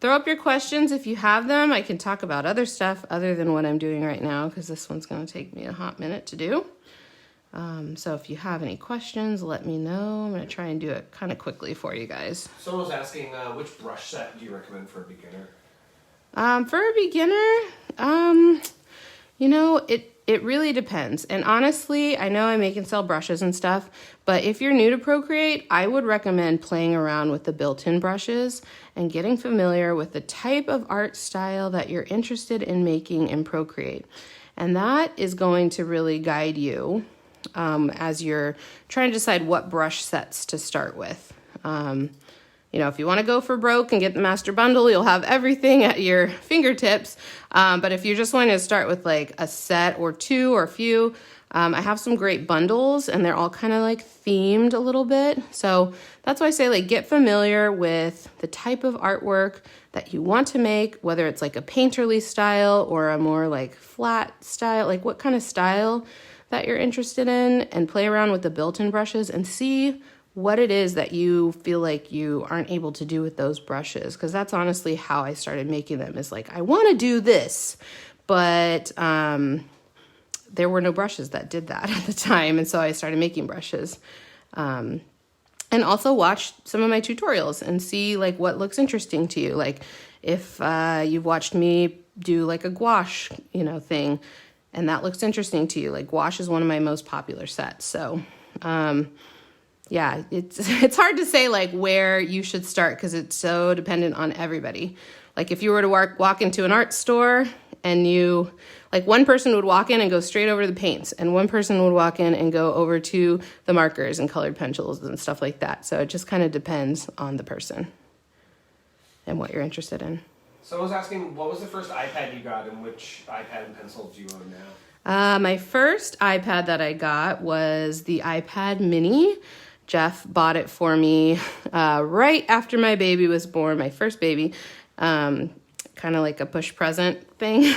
throw up your questions if you have them. I can talk about other stuff other than what I'm doing right now, because this one's going to take me a hot minute to do. So if you have any questions, let me know. I'm going to try and do it kind of quickly for you guys. Someone was asking, which brush set do you recommend for a beginner? For a beginner, you know, it really depends. And honestly, I know I make and sell brushes and stuff, but if you're new to Procreate, I would recommend playing around with the built-in brushes and getting familiar with the type of art style that you're interested in making in Procreate. And that is going to really guide you as you're trying to decide what brush sets to start with. You know, if you want to go for broke and get the master bundle, you'll have everything at your fingertips. But if you're just wanting to start with like a set or two or a few, I have some great bundles and they're all kind of like themed a little bit. So that's why I say like get familiar with the type of artwork that you want to make, whether it's like a painterly style or a more like flat style, like what kind of style that you're interested in, and play around with the built-in brushes and see what it is that you feel like you aren't able to do with those brushes. Because that's honestly how I started making them, is like, I want to do this, but there were no brushes that did that at the time. And so I started making brushes. And also watch some of my tutorials and see like what looks interesting to you. Like if you've watched me do like a gouache, you know, thing, and that looks interesting to you. Like gouache is one of my most popular sets. So, yeah, it's hard to say like where you should start because it's so dependent on everybody. Like if you were to walk into an art store and you, like one person would walk in and go straight over to the paints, and one person would walk in and go over to the markers and colored pencils and stuff like that. So it just kind of depends on the person and what you're interested in. Someone's asking, what was the first iPad you got, and which iPad and pencil do you own now? My first iPad that I got was the iPad mini. Jeff bought it for me right after my baby was born, my first baby. Kind of like a push present thing,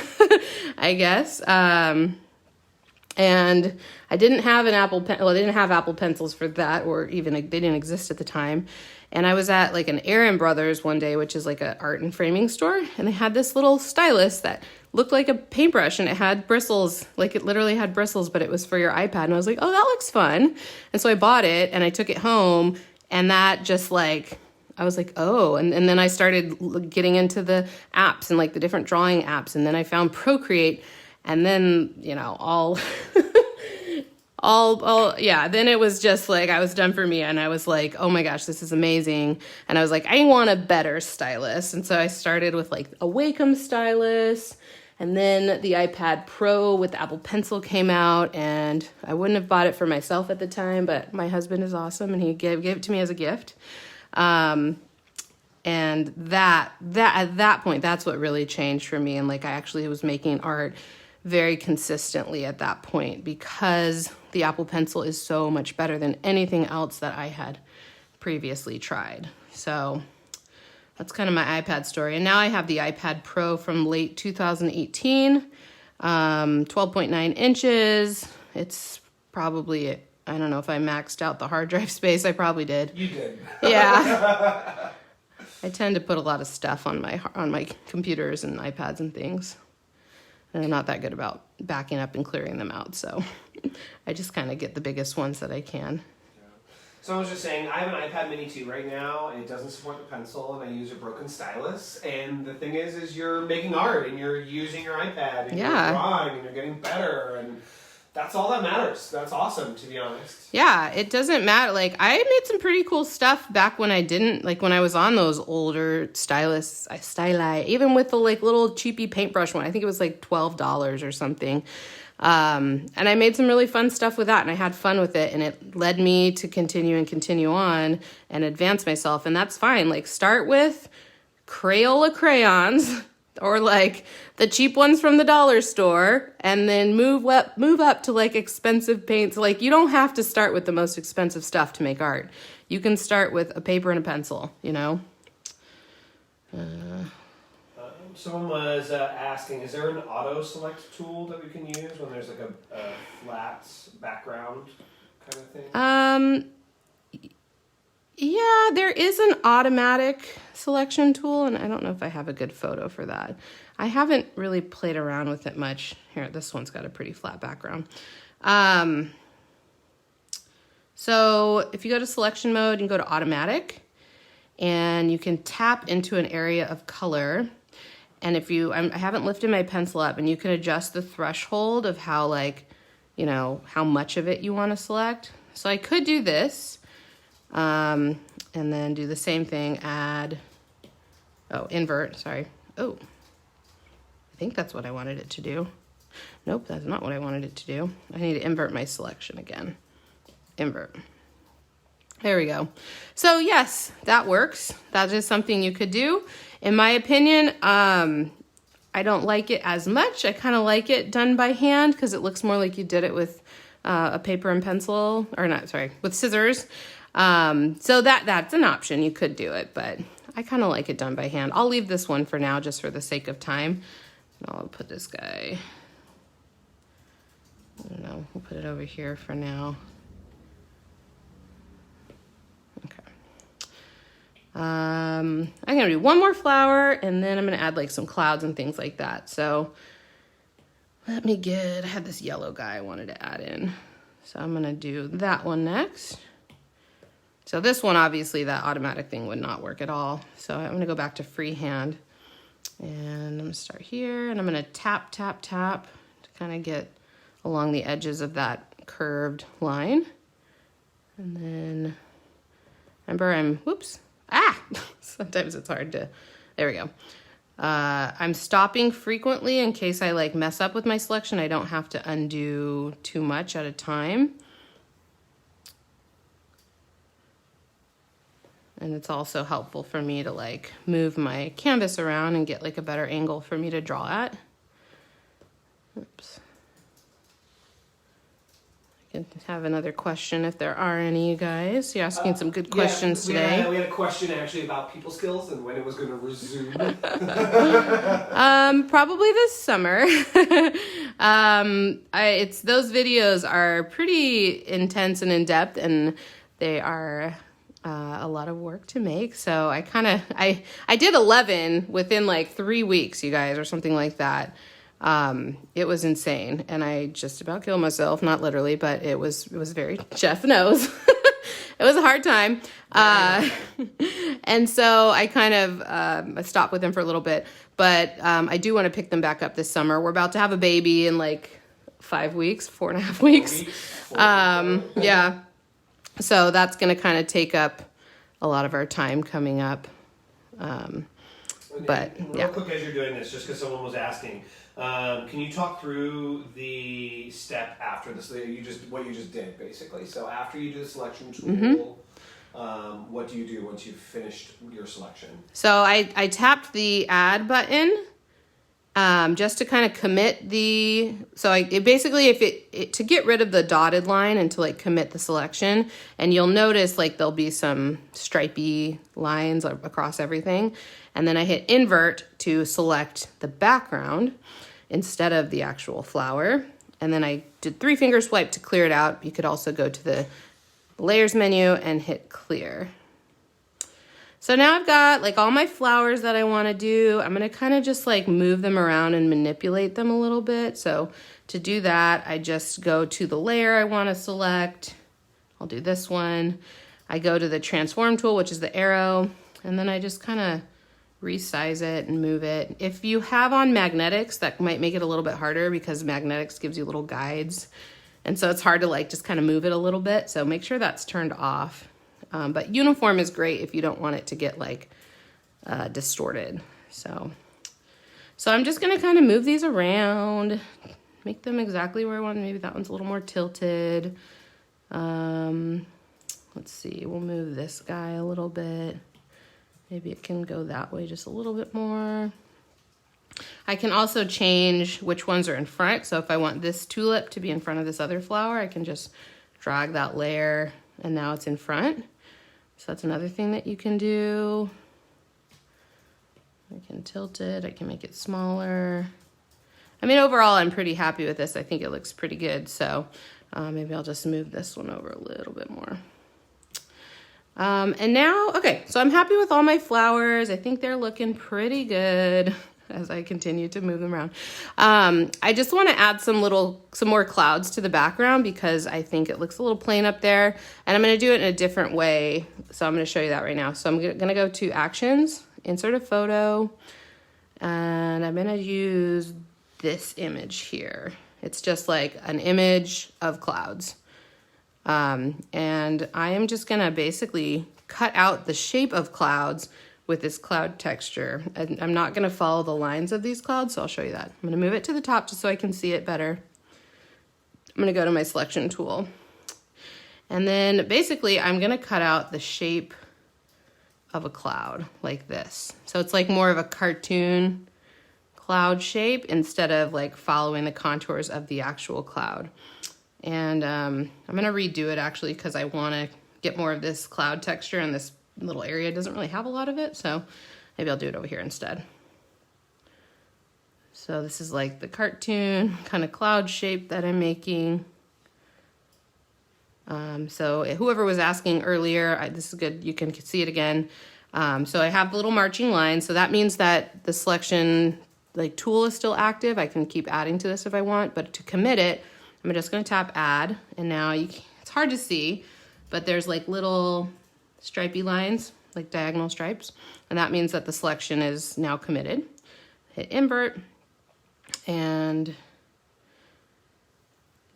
I guess. And I didn't have an Apple Pen. Well, I didn't have Apple Pencils for that, or even they didn't exist at the time. And I was at like an Aaron Brothers one day, which is like an art and framing store, and they had this little stylus that looked like a paintbrush, and it had bristles, like it literally had bristles, but it was for your iPad. And I was like, oh, that looks fun. And so I bought it and I took it home, and that just like, I was like, oh, and then I started getting into the apps and like the different drawing apps. And then I found Procreate, and then, you know, yeah, then it was just like, I was done for me. And I was like, oh my gosh, this is amazing. And I was like, I want a better stylus. And so I started with like a Wacom stylus, and then the iPad Pro with the Apple Pencil came out, and I wouldn't have bought it for myself at the time, but my husband is awesome and he gave it to me as a gift. And that at that point, that's what really changed for me. And like, I actually was making art very consistently at that point, because the Apple Pencil is so much better than anything else that I had previously tried. So that's kind of my iPad story. And now I have the iPad Pro from late 2018, 12.9 inches. It's probably, I don't know if I maxed out the hard drive space. I probably did. You did. Yeah. I tend to put a lot of stuff on my computers and iPads and things. And I'm not that good about backing up and clearing them out. So I just kind of get the biggest ones that I can. So I was just saying, I have an iPad mini 2 right now, and it doesn't support the pencil, and I use a broken stylus. And the thing is you're making art, and you're using your iPad, and you're drawing, and you're getting better, and that's all that matters. That's awesome, to be honest. Yeah, it doesn't matter. Like, I made some pretty cool stuff back when I didn't, like when I was on those older styli, even with the like little cheapy paintbrush one. I think it was like $12 or something. And I made some really fun stuff with that, and I had fun with it, and it led me to continue on and advance myself. And that's fine. Like, start with Crayola crayons, or like the cheap ones from the dollar store, and then move up to like expensive paints. Like, you don't have to start with the most expensive stuff to make art. You can start with a paper and a pencil, you know? Someone was asking, is there an auto select tool that we can use when there's like a flat background kind of thing? Yeah, there is an automatic selection tool, and I don't know if I have a good photo for that. I haven't really played around with it much. Here, this one's got a pretty flat background. So if you go to selection mode, you can go to automatic, and you can tap into an area of color. And if you, I haven't lifted my pencil up, and you can adjust the threshold of how, like, you know, how much of it you want to select. So I could do this, and then do the same thing, invert, sorry. Oh, I think that's what I wanted it to do. Nope, that's not what I wanted it to do. I need to invert my selection again. Invert. There we go. So yes, that works. That is something you could do. In my opinion, I don't like it as much. I kind of like it done by hand because it looks more like you did it with a paper and pencil, or not, sorry, with scissors. So that's an option. You could do it, but I kind of like it done by hand. I'll leave this one for now just for the sake of time. I'll put this guy, I don't know, we'll put it over here for now. Okay. I'm gonna do one more flower, and then I'm gonna add like some clouds and things like that. So I had this yellow guy I wanted to add in. So I'm gonna do that one next. So this one, obviously that automatic thing would not work at all. So I'm gonna go back to freehand, and I'm gonna start here, and I'm gonna tap, tap, tap to kind of get along the edges of that curved line. And then, remember sometimes it's hard to, there we go. I'm stopping frequently in case I like mess up with my selection. I don't have to undo too much at a time. And it's also helpful for me to like move my canvas around and get like a better angle for me to draw at. Oops. I can have another question if there are any, you guys. You're asking some good questions today. We had a question actually about people skills and when it was going to resume. Probably this summer. Those videos are pretty intense and in depth, and they are a lot of work to make. So I did 11 within like 3 weeks, you guys, or something like that. It was insane, and I just about killed myself, not literally, but it was very, Jeff knows. It was a hard time. And so I kind of stopped with them for a little bit, but I do want to pick them back up this summer. We're about to have a baby in like 5 weeks, 4.5 weeks. Yeah. So that's going to kind of take up a lot of our time coming up. But real quick, as you're doing this, just because someone was asking, can you talk through the step after this? What you just did, basically. So after you do the selection tool, what do you do once you've finished your selection? So I tapped the add button just to kind of commit the. So to get rid of the dotted line and to like commit the selection, and you'll notice like there'll be some stripy lines across everything. And then I hit invert to select the background instead of the actual flower. And then I did 3-finger swipe to clear it out. You could also go to the layers menu and hit clear. So now I've got like all my flowers that I want to do. I'm going to kind of just like move them around and manipulate them a little bit. So to do that, I just go to the layer I want to select. I'll do this one. I go to the transform tool, which is the arrow, and then I just kind of resize it and move it. If you have on magnetics, that might make it a little bit harder because magnetics gives you little guides. And so it's hard to like just kind of move it a little bit. So make sure that's turned off. But uniform is great if you don't want it to get like distorted. So I'm just gonna kind of move these around, make them exactly where I want. Maybe that one's a little more tilted. Let's see, we'll move this guy a little bit. Maybe it can go that way just a little bit more. I can also change which ones are in front. So if I want this tulip to be in front of this other flower, I can just drag that layer and now it's in front. So that's another thing that you can do. I can tilt it, I can make it smaller. I mean, overall, I'm pretty happy with this. I think it looks pretty good. So maybe I'll just move this one over a little bit more. And now, okay, so I'm happy with all my flowers. I think they're looking pretty good as I continue to move them around. I just want to add some more clouds to the background because I think it looks a little plain up there, and I'm going to do it in a different way. So I'm going to show you that right now. So I'm going to go to Actions, Insert a Photo, and I'm going to use this image here. It's just like an image of clouds. And I am just gonna basically cut out the shape of clouds with this cloud texture. And I'm not gonna follow the lines of these clouds, so I'll show you that. I'm gonna move it to the top just so I can see it better. I'm gonna go to my selection tool. And then basically I'm gonna cut out the shape of a cloud like this. So it's like more of a cartoon cloud shape instead of like following the contours of the actual cloud. And I'm gonna redo it actually because I wanna get more of this cloud texture, and this little area doesn't really have a lot of it, so maybe I'll do it over here instead. So this is like the cartoon kind of cloud shape that I'm making. So whoever was asking earlier, this is good, you can see it again. So I have the little marching line, so that means that the selection tool is still active. I can keep adding to this if I want, but to commit it, I'm just gonna tap add, and now it's hard to see, but there's like little stripey lines, like diagonal stripes, and that means that the selection is now committed. Hit invert and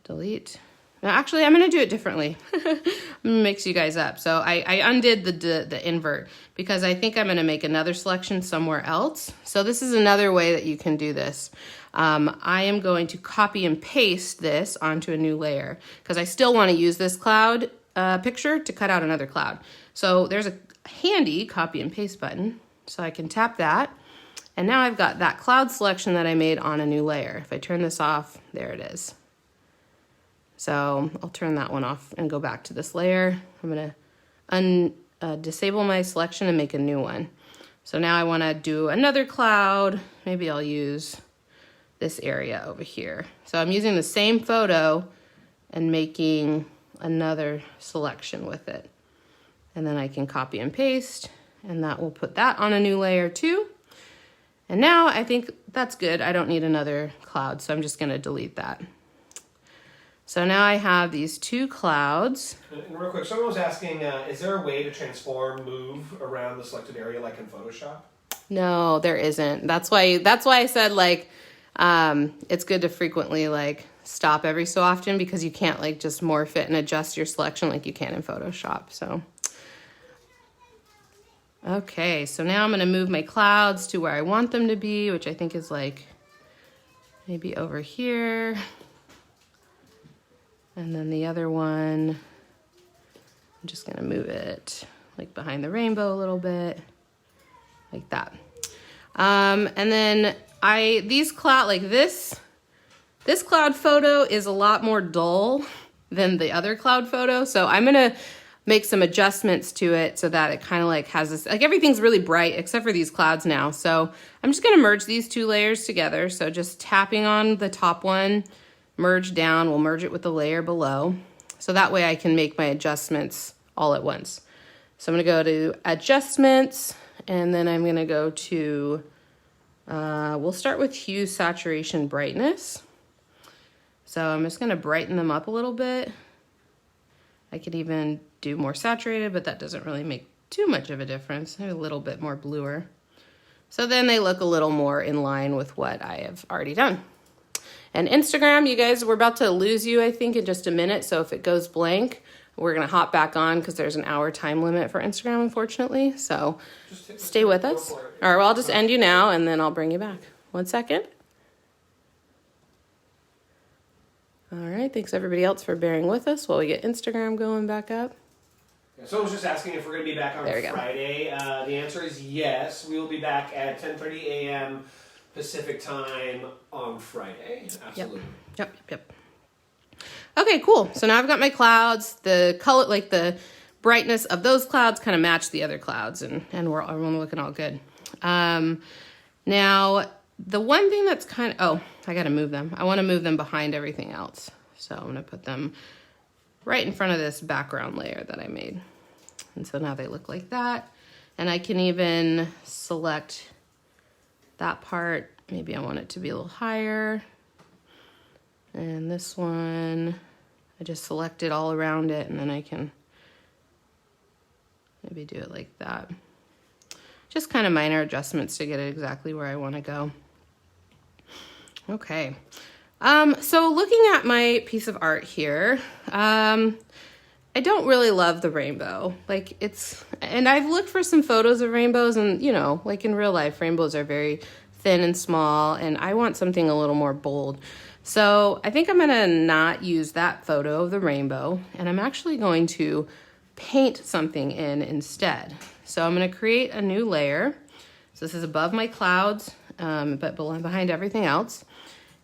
delete. Now actually I'm gonna do it differently. I'm gonna mix you guys up. So I undid the invert because I think I'm gonna make another selection somewhere else. So this is another way that you can do this. I am going to copy and paste this onto a new layer because I still want to use this cloud picture to cut out another cloud. So there's a handy copy and paste button. So I can tap that. And now I've got that cloud selection that I made on a new layer. If I turn this off, there it is. So I'll turn that one off and go back to this layer. I'm gonna disable my selection and make a new one. So now I wanna do another cloud. Maybe I'll use this area over here. So I'm using the same photo and making another selection with it. And then I can copy and paste, and that will put that on a new layer too. And now I think that's good. I don't need another cloud, so I'm just gonna delete that. So now I have these two clouds. And real quick, someone was asking, is there a way to move around the selected area like in Photoshop? No, there isn't. That's why I said it's good to frequently stop every so often, because you can't just morph it and adjust your selection like you can in Photoshop. So okay, so now I'm gonna move my clouds to where I want them to be, which I think is maybe over here. And then the other one, I'm just gonna move it behind the rainbow a little bit, like that. And then these cloud, this cloud photo is a lot more dull than the other cloud photo. So I'm gonna make some adjustments to it so that it kind of has this, everything's really bright except for these clouds now. So I'm just gonna merge these two layers together. So just tapping on the top one, merge down, we'll merge it with the layer below. So that way I can make my adjustments all at once. So I'm gonna go to adjustments, and then I'm gonna go to, we'll start with hue, saturation, brightness. So I'm just gonna brighten them up a little bit. I could even do more saturated, but that doesn't really make too much of a difference. They're a little bit more bluer. So then they look a little more in line with what I have already done. And Instagram, you guys, we're about to lose you, I think, in just a minute. So if it goes blank, we're gonna hop back on because there's an hour time limit for Instagram, unfortunately. So stay with us. All right, well, I'll just end you now and then I'll bring you back. 1 second. All right, thanks everybody else for bearing with us while we get Instagram going back up. Someone was just asking if we're going to be back on Friday. The answer is yes. We will be back at 10:30 a.m. Pacific time on Friday. Absolutely. Yep. Okay, cool. So now I've got my clouds. The color, the brightness of those clouds kind of match the other clouds, and we're looking all good. Now, the one thing that's I got to move them. I want to move them behind everything else. So I'm going to put them right in front of this background layer that I made. And so now they look like that. And I can even select that part. Maybe I want it to be a little higher. And this one, I just select it all around it, and then I can maybe do it like that. Just kind of minor adjustments to get it exactly where I want to go. Okay. So looking at my piece of art here, I don't really love the rainbow. Like and I've looked for some photos of rainbows, and you know, like in real life, rainbows are very thin and small, and I want something a little more bold. So I think I'm gonna not use that photo of the rainbow, and I'm actually going to paint something in instead. So I'm gonna create a new layer. So this is above my clouds, but behind everything else.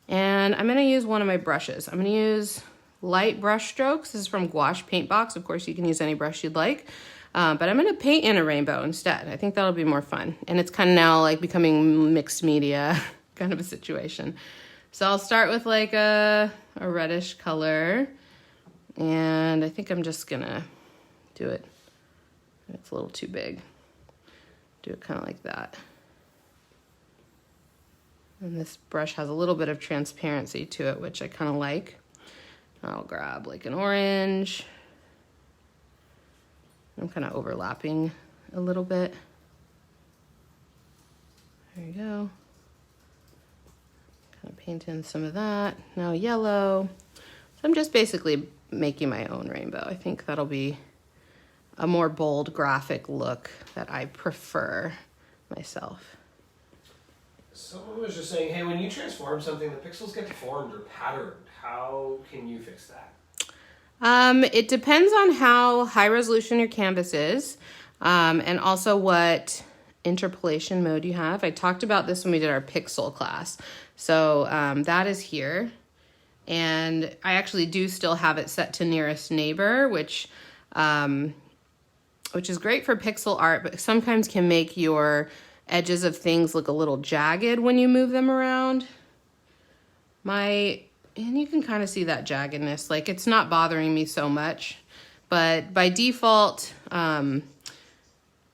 And I'm gonna use one of my brushes. I'm gonna use light brush strokes. This is from Gouache Paint Box. Of course, you can use any brush you'd like. But I'm gonna paint in a rainbow instead. I think that'll be more fun. And it's kind of now like becoming mixed media kind of a situation. So I'll start with like a reddish color. And I think I'm just gonna do it. It's a little too big. Do it kind of like that. And this brush has a little bit of transparency to it, which I kind of like. I'll grab like an orange. I'm kind of overlapping a little bit. There you go. Kind of paint in some of that. Now yellow. So I'm just basically making my own rainbow. I think that'll be a more bold graphic look that I prefer myself. Someone was just saying, hey, when you transform something, the pixels get deformed or patterned. How can you fix that? It depends on how high resolution your canvas is, and also what interpolation mode you have. I talked about this when we did our pixel class. So that is here. And I actually do still have it set to nearest neighbor, which is great for pixel art, but sometimes can make your edges of things look a little jagged when you move them around. And you can kind of see that jaggedness, like it's not bothering me so much, but by default, so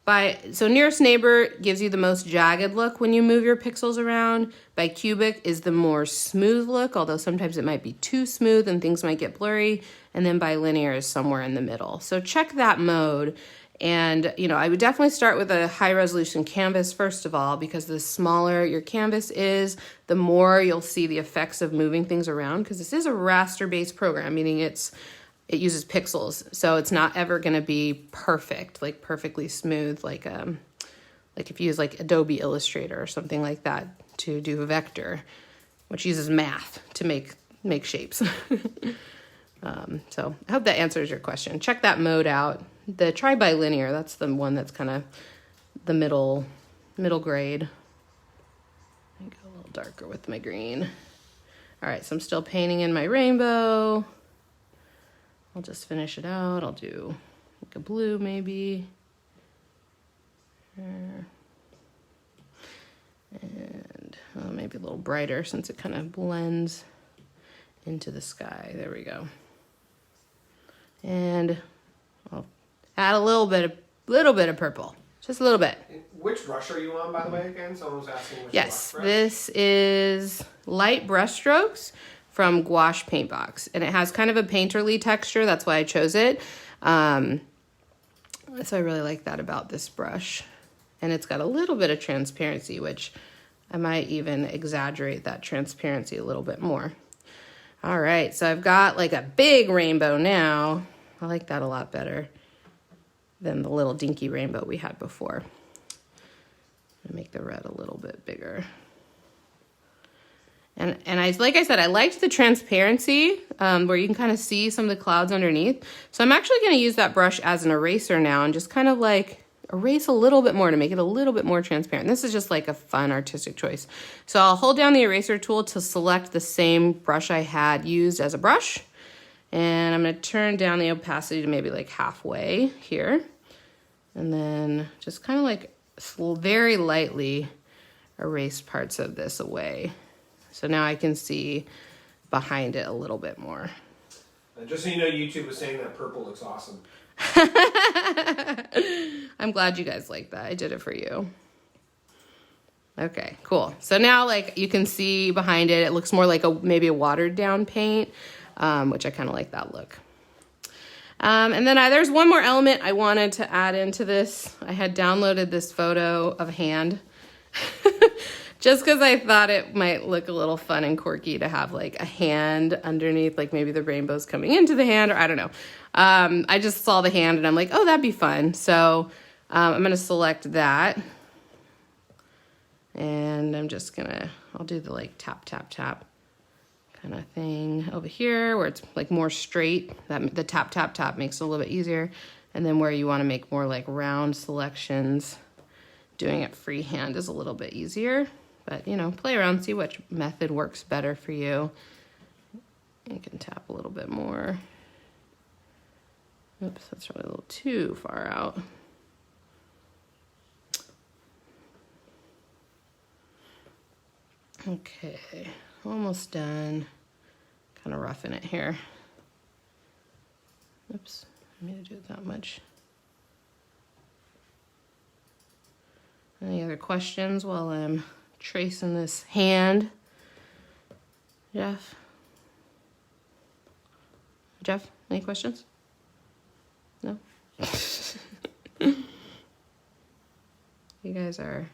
nearest neighbor gives you the most jagged look when you move your pixels around. By cubic is the more smooth look, although sometimes it might be too smooth and things might get blurry. And then by linear is somewhere in the middle. So check that mode. And, you know, I would definitely start with a high resolution canvas first of all, because the smaller your canvas is, the more you'll see the effects of moving things around, because this is a raster based program, meaning it uses pixels. So it's not ever going to be perfect, like perfectly smooth, like if you use like Adobe Illustrator or something like that to do a vector, which uses math to make shapes. So I hope that answers your question. Check that mode out. The try by linear, that's the one that's kind of the middle grade. I go a little darker with my green. All right, so I'm still painting in my rainbow. I'll just finish it out. I'll do like a blue maybe. And maybe a little brighter since it kind of blends into the sky. There we go. And I'll add a little bit of purple, just a little bit. Which brush are you on, by the way, again? Someone was asking which Yes, brush. this is light brush strokes from Gouache Paint Box, and it has kind of a painterly texture. That's why I chose it. So I really like that about this brush, and it's got a little bit of transparency, which I might even exaggerate that transparency a little bit more. All right, so I've got like a big rainbow now. I like that a lot better than the little dinky rainbow we had before. I'm gonna make the red a little bit bigger. And like I said, I liked the transparency where you can kind of see some of the clouds underneath. So I'm actually gonna use that brush as an eraser now and just kind of like erase a little bit more to make it a little bit more transparent. This is just like a fun artistic choice. So I'll hold down the eraser tool to select the same brush I had used as a brush. And I'm gonna turn down the opacity to maybe like halfway here. And then just kind of like very lightly erase parts of this away. So now I can see behind it a little bit more. Just so you know, YouTube was saying that purple looks awesome. I'm glad you guys like that. I did it for you. Okay, cool. So now like you can see behind it, it looks more like maybe a watered down paint, which I kind of like that look. And then there's one more element I wanted to add into this. I had downloaded this photo of a hand just because I thought it might look a little fun and quirky to have like a hand underneath, like maybe the rainbow's coming into the hand, or I don't know. I just saw the hand and I'm like, oh, that'd be fun. So I'm going to select that. And I'm just I'll do the like tap, tap, tap kind of thing over here where it's like more straight. The tap, tap, tap makes it a little bit easier. And then where you want to make more like round selections, doing it freehand is a little bit easier. But, you know, play around, see which method works better for you. You can tap a little bit more. Oops, that's really a little too far out. Okay, almost done. Kind of roughing it here. Oops, I need to do it that much. Any other questions while I'm tracing this hand? Jeff? Jeff, any questions? No? You guys are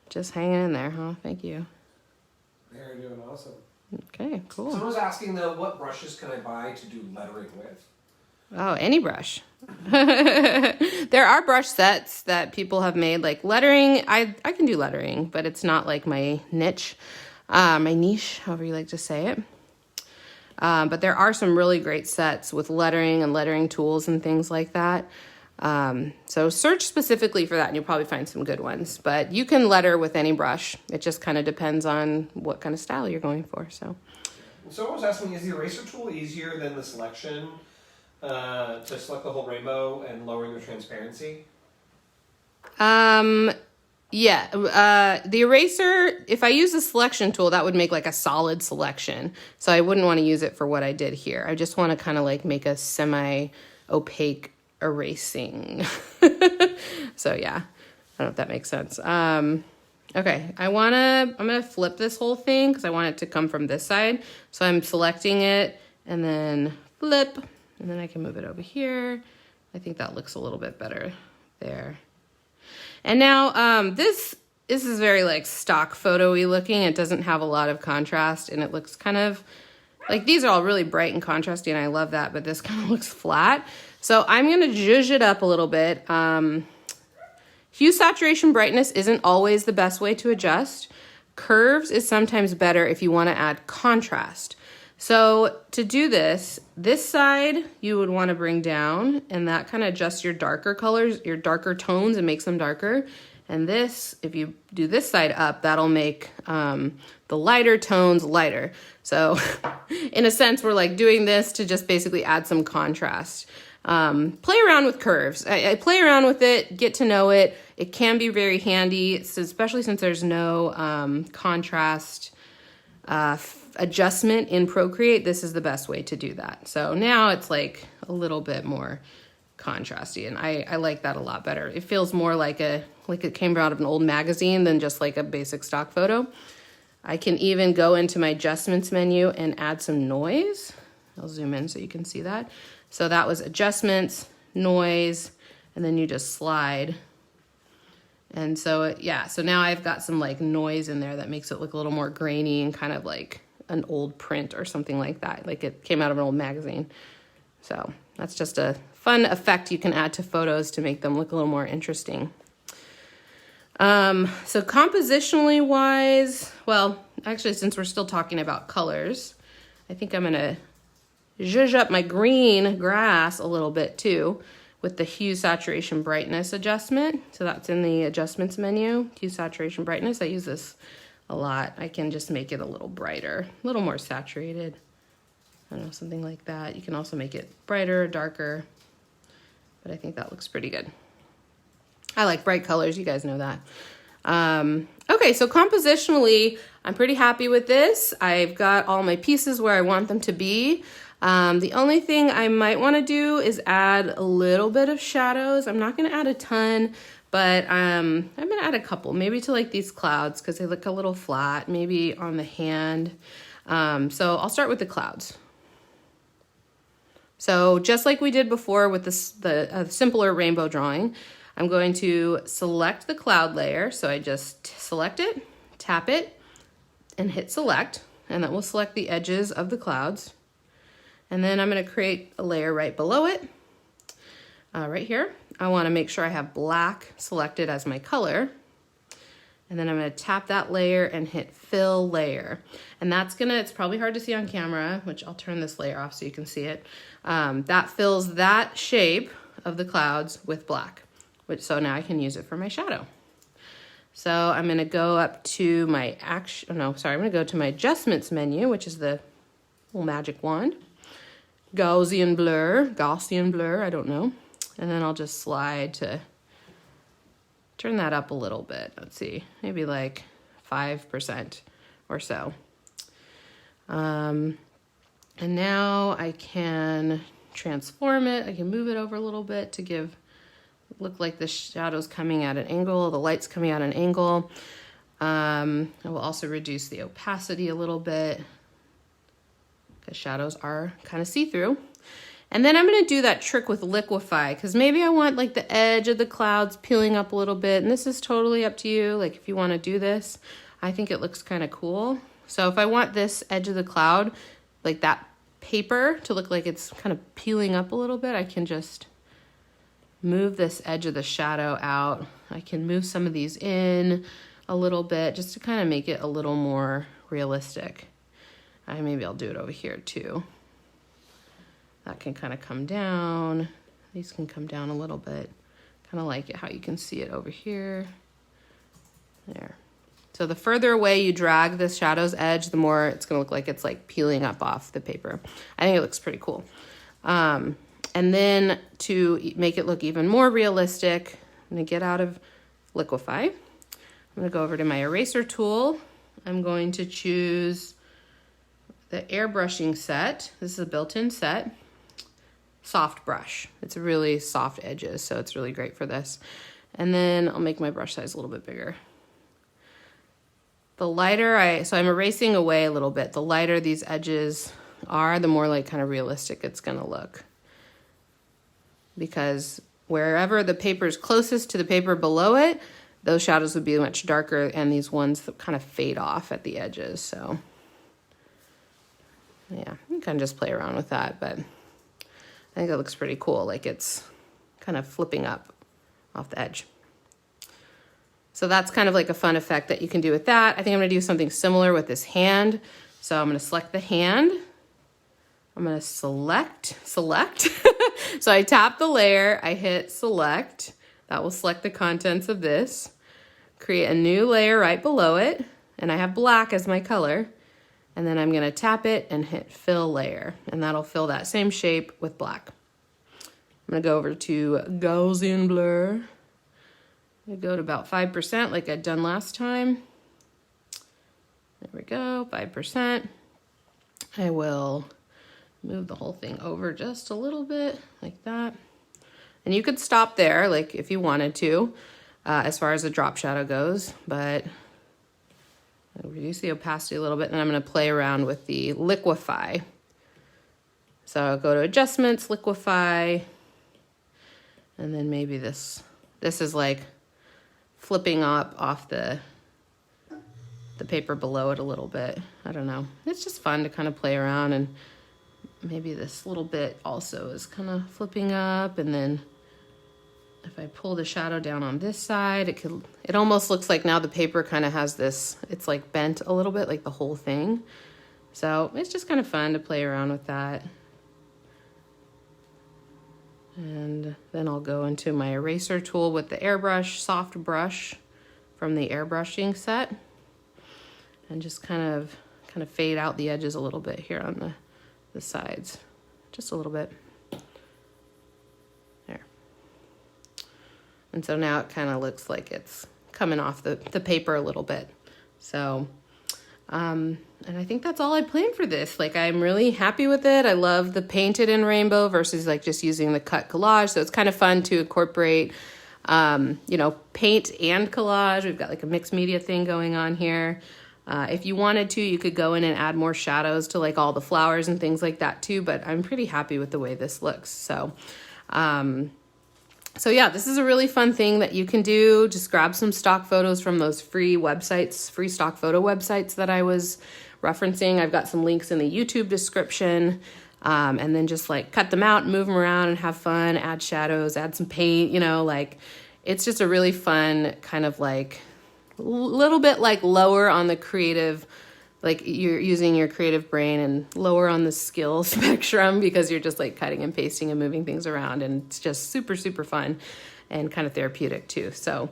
just hanging in there, huh? Thank you. They're doing awesome. Okay, cool. Someone was asking though, what brushes can I buy to do lettering with? Oh, any brush. There are brush sets that people have made, like lettering. I can do lettering, but it's not like my niche, however you like to say it. But there are some really great sets with lettering and lettering tools and things like that. So search specifically for that and you'll probably find some good ones, but you can letter with any brush. It just kind of depends on what kind of style you're going for. So I was asking, is the eraser tool easier than the selection to select the whole rainbow and lowering the transparency? Yeah, the eraser, if I use the selection tool, that would make like a solid selection. So I wouldn't want to use it for what I did here. I just want to kind of like make a semi-opaque erasing. So yeah, I don't know if that makes sense. Okay, I'm gonna flip this whole thing because I want it to come from this side. So I'm selecting it and then flip, and then I can move it over here. I think that looks a little bit better there. And now this is very like stock photo-y looking. It doesn't have a lot of contrast and it looks kind of like, these are all really bright and contrasty and I love that, but this kind of looks flat. So I'm gonna zhuzh it up a little bit. Hue, saturation, brightness isn't always the best way to adjust. Curves is sometimes better if you want to add contrast. So to do this side you would want to bring down, and that kind of adjusts your darker colors, your darker tones, and makes them darker. And this, if you do this side up, that'll make the lighter tones lighter. So in a sense, we're like doing this to just basically add some contrast. Play around with curves. I play around with it, get to know it. It can be very handy, especially since there's no contrast adjustment in Procreate. This is the best way to do that. So now it's like a little bit more contrasty, and I like that a lot better. It feels more like it came out of an old magazine than just like a basic stock photo. I can even go into my adjustments menu and add some noise. I'll zoom in so you can see that. So that was adjustments, noise, and then you just slide. And so, yeah, so now I've got some like noise in there that makes it look a little more grainy and kind of like an old print or something like that. Like it came out of an old magazine. So that's just a fun effect you can add to photos to make them look a little more interesting. So compositionally wise, well, actually, since we're still talking about colors, I think I'm gonna zhuzh up my green grass a little bit too with the hue, saturation, brightness adjustment. So that's in the adjustments menu, hue, saturation, brightness. I use this a lot. I can just make it a little brighter, a little more saturated. I don't know, something like that. You can also make it brighter, darker, but I think that looks pretty good. I like bright colors, you guys know that. Okay, so compositionally, I'm pretty happy with this. I've got all my pieces where I want them to be. The only thing I might want to do is add a little bit of shadows. I'm not going to add a ton, but I'm going to add a couple, maybe to like these clouds because they look a little flat, maybe on the hand. So I'll start with the clouds. So just like we did before with the simpler rainbow drawing, I'm going to select the cloud layer. So I just select it, tap it, and hit select, and that will select the edges of the clouds. And then I'm going to create a layer right below it, right here. I want to make sure I have black selected as my color. And then I'm going to tap that layer and hit fill layer. And it's probably hard to see on camera, which I'll turn this layer off so you can see it. That fills that shape of the clouds with black, so now I can use it for my shadow. So I'm going to go up to my I'm going to go to my adjustments menu, which is the little magic wand. Gaussian blur, I don't know. And then I'll just slide to turn that up a little bit. Let's see, maybe like 5% or so. And now I can transform it. I can move it over a little bit to look like the shadow's coming at an angle, the light's coming at an angle. I will also reduce the opacity a little bit because shadows are kind of see-through. And then I'm going to do that trick with liquify because maybe I want like the edge of the clouds peeling up a little bit, and this is totally up to you. Like if you want to do this, I think it looks kind of cool. So if I want this edge of the cloud, like that paper to look like it's kind of peeling up a little bit, I can just move this edge of the shadow out. I can move some of these in a little bit just to kind of make it a little more realistic. Maybe I'll do it over here too. That can kind of come down. These can come down a little bit. Kind of like it how you can see it over here. There. So the further away you drag the shadow's edge, the more it's going to look like it's like peeling up off the paper. I think it looks pretty cool. And then to make it look even more realistic, I'm going to get out of liquify. I'm going to go over to my eraser tool. I'm going to choose the airbrushing set. This is a built-in set. Soft brush. It's really soft edges, so it's really great for this. And then I'll make my brush size a little bit bigger. The lighter so I'm erasing away a little bit. The lighter these edges are, the more like kind of realistic it's gonna look. Because wherever the paper is closest to the paper below it, those shadows would be much darker, and these ones that kind of fade off at the edges. So yeah, you can just play around with that, but I think it looks pretty cool. Like it's kind of flipping up off the edge. So that's kind of like a fun effect that you can do with that. I think I'm gonna do something similar with this hand. So I'm gonna select the hand. I'm gonna select. So I tap the layer, I hit select. That will select the contents of this. Create a new layer right below it, and I have black as my color. And then I'm gonna tap it and hit fill layer, and that'll fill that same shape with black. I'm gonna go over to Gaussian blur. I go to about 5% like I'd done last time. There we go, 5%. I will move the whole thing over just a little bit like that. And you could stop there, like if you wanted to, as far as the drop shadow goes, but I'll reduce the opacity a little bit, and I'm gonna play around with the liquify. So I'll go to adjustments, liquify, and then maybe this is like flipping up off the paper below it a little bit. I don't know. It's just fun to kind of play around, and maybe this little bit also is kind of flipping up, and then if I pull the shadow down on this side, it almost looks like now the paper kind of has this, it's like bent a little bit, like the whole thing. So it's just kind of fun to play around with that. And then I'll go into my eraser tool with the airbrush, soft brush from the airbrushing set, and just kind of fade out the edges a little bit here on the sides, just a little bit. There. And so now it kind of looks like it's coming off the paper a little bit. So And I think that's all I planned for this. Like, I'm really happy with it. I love the painted in rainbow versus like just using the cut collage. So it's kind of fun to incorporate, you know, paint and collage. We've got like a mixed media thing going on here. If you wanted to, you could go in and add more shadows to like all the flowers and things like that too. But I'm pretty happy with the way this looks. So yeah, this is a really fun thing that you can do. Just grab some stock photos from those free websites, free stock photo websites that I was referencing. I've got some links in the YouTube description. And then just like cut them out, move them around and have fun, add shadows, add some paint, you know, like it's just a really fun kind of like little bit like lower on the creative, like you're using your creative brain, and lower on the skill spectrum because you're just like cutting and pasting and moving things around, and it's just super, super fun and kind of therapeutic too. So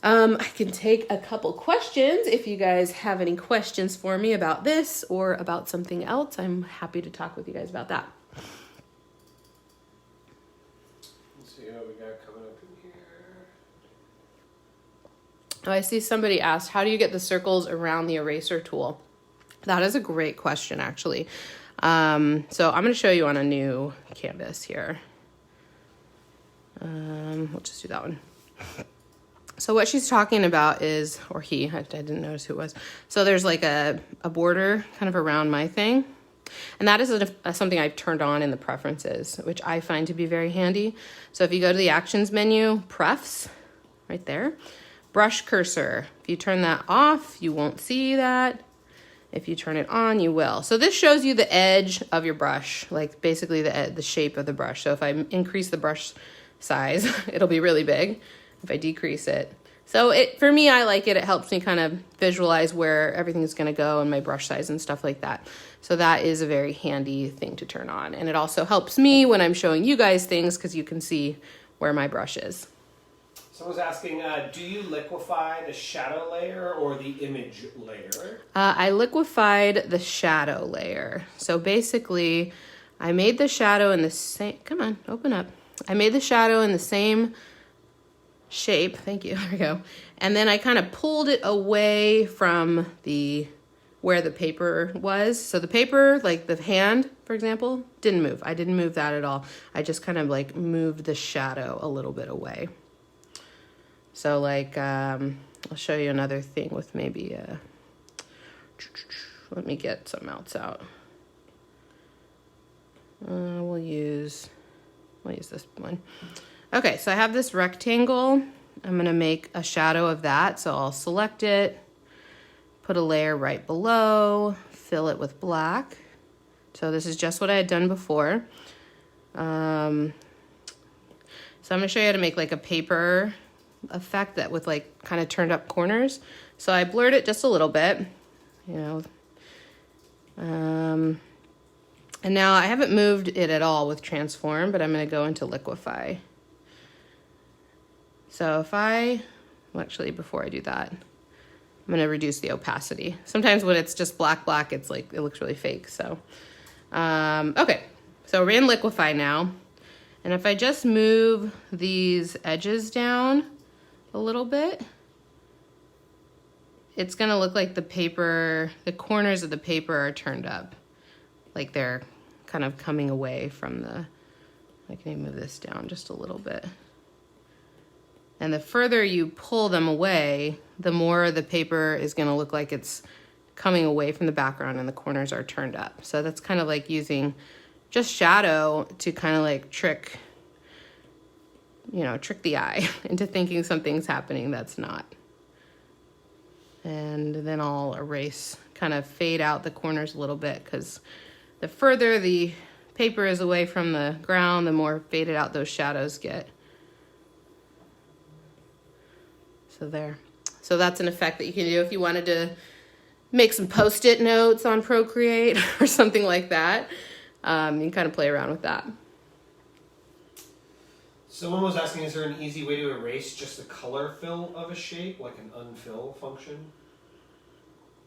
I can take a couple questions. If you guys have any questions for me about this or about something else, I'm happy to talk with you guys about that. Let's see what we got coming up in here. Oh, I see somebody asked, how do you get the circles around the eraser tool? That is a great question, actually. So I'm going to show you on a new canvas here. We'll just do that one. So what she's talking about is, or he, I didn't notice who it was. So there's like a border kind of around my thing. And that is something I've turned on in the preferences, which I find to be very handy. So if you go to the actions menu, prefs, right there, brush cursor. If you turn that off, you won't see that. If you turn it on, you will. So this shows you the edge of your brush, like basically the shape of the brush. So if I increase the brush size, it'll be really big. If I decrease it. So for me, I like it. It helps me kind of visualize where everything's going to go and my brush size and stuff like that. So that is a very handy thing to turn on. And it also helps me when I'm showing you guys things because you can see where my brush is. Someone's asking, do you liquefy the shadow layer or the image layer? I liquefied the shadow layer. So basically, I made the shadow in the same, come on, open up. I made the shadow in the same shape. Thank you. There we go. And then I kind of pulled it away from where the paper was. So the paper, like the hand, for example, didn't move. I didn't move that at all. I just kind of like moved the shadow a little bit away. So like, I'll show you another thing with maybe, let me get something else out. We'll use this one. Okay, so I have this rectangle. I'm gonna make a shadow of that. So I'll select it, put a layer right below, fill it with black. So this is just what I had done before. So I'm gonna show you how to make like a paper effect that with like kind of turned up corners. So I blurred it just a little bit, you know. And now I haven't moved it at all with transform, but I'm gonna go into liquefy. So if actually before I do that, I'm gonna reduce the opacity. Sometimes when it's just black, it's like, it looks really fake, so. Okay, so we're in liquefy now. And if I just move these edges down a little bit, it's gonna look like the corners of the paper are turned up. Like they're kind of coming away from I can even move this down just a little bit. And the further you pull them away, the more the paper is gonna look like it's coming away from the background and the corners are turned up. So that's kind of like using just shadow to kind of like trick the eye into thinking something's happening that's not. And then I'll erase, kind of fade out the corners a little bit, because the further the paper is away from the ground, the more faded out those shadows get. So there. So that's an effect that you can do if you wanted to make some Post-it notes on Procreate or something like that. You can kind of play around with that. Someone was asking, is there an easy way to erase just the color fill of a shape, like an unfill function?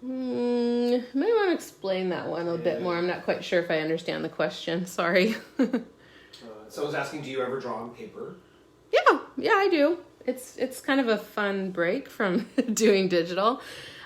May want to explain that one a bit more. I'm not quite sure if I understand the question. Sorry. Someone's asking, do you ever draw on paper? Yeah, I do. It's kind of a fun break from doing digital.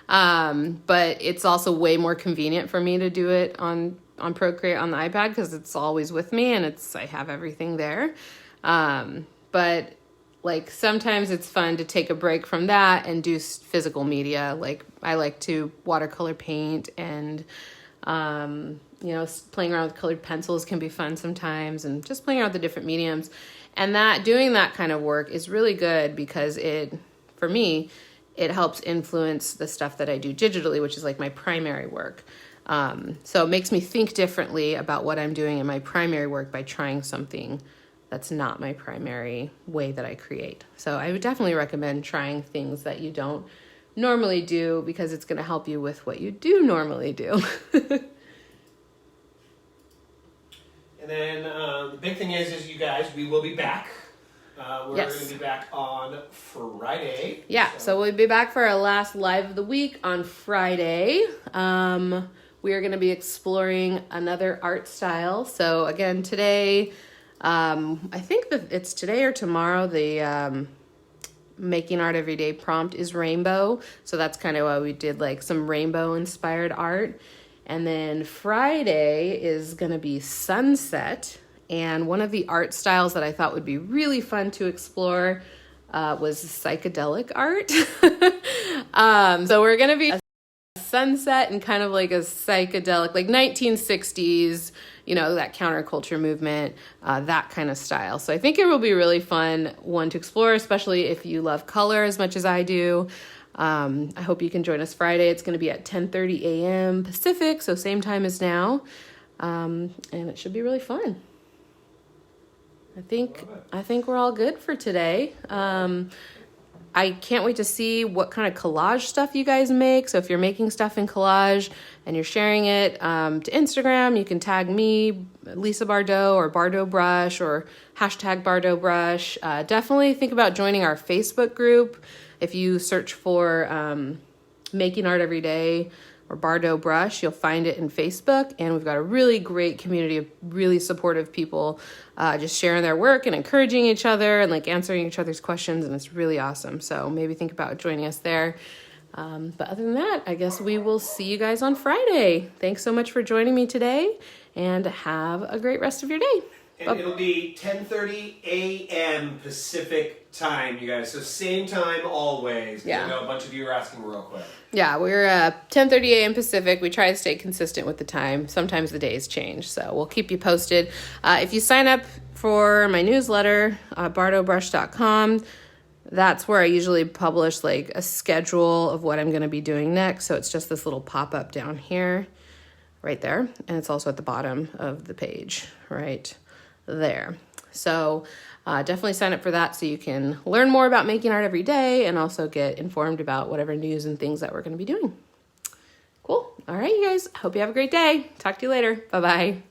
But it's also way more convenient for me to do it on Procreate on the iPad because it's always with me and I have everything there. But like sometimes it's fun to take a break from that and do physical media. Like I like to watercolor paint and, you know, playing around with colored pencils can be fun sometimes, and just playing around with the different mediums. And doing that kind of work is really good because for me, it helps influence the stuff that I do digitally, which is like my primary work. So it makes me think differently about what I'm doing in my primary work by trying something that's not my primary way that I create. So I would definitely recommend trying things that you don't normally do because it's going to help you with what you do normally do. And then the big thing is you guys, we will be back. We're going to be back on Friday. Yeah, so we'll be back for our last live of the week on Friday. We are going to be exploring another art style. So again, today, I think that it's today or tomorrow, the Making Art Everyday prompt is rainbow. So that's kind of why we did like some rainbow inspired art. And then Friday is going to be sunset. And one of the art styles that I thought would be really fun to explore was psychedelic art. So we're going to be a sunset and kind of like a psychedelic, like 1960s, you know, that counterculture movement, that kind of style. So I think it will be really fun one to explore, especially if you love color as much as I do. I hope you can join us Friday. It's going to be at 10:30 a.m. Pacific, so same time as now. And it should be really fun. I think we're all good for today. I can't wait to see what kind of collage stuff you guys make. So if you're making stuff in collage and you're sharing it to Instagram, you can tag me, Lisa Bardot, or Bardot Brush, or hashtag Bardot Brush. Definitely think about joining our Facebook group. If you search for Making Art Every Day or Bardot Brush, you'll find it in Facebook. And we've got a really great community of really supportive people just sharing their work and encouraging each other and like answering each other's questions. And it's really awesome. So maybe think about joining us there. But other than that, I guess we will see you guys on Friday. Thanks so much for joining me today, and have a great rest of your day. And it'll be 10:30 a.m. Pacific time, you guys. So same time always. Yeah. I know a bunch of you are asking real quick. Yeah, we're 10:30 a.m. Pacific. We try to stay consistent with the time. Sometimes the days change, so we'll keep you posted. If you sign up for my newsletter, bardotbrush.com, that's where I usually publish like a schedule of what I'm going to be doing next. So it's just this little pop-up down here, right there. And it's also at the bottom of the page, right there. So definitely sign up for that so you can learn more about making art every day and also get informed about whatever news and things that we're going to be doing. Cool. All right, you guys. Hope you have a great day. Talk to you later. Bye-bye.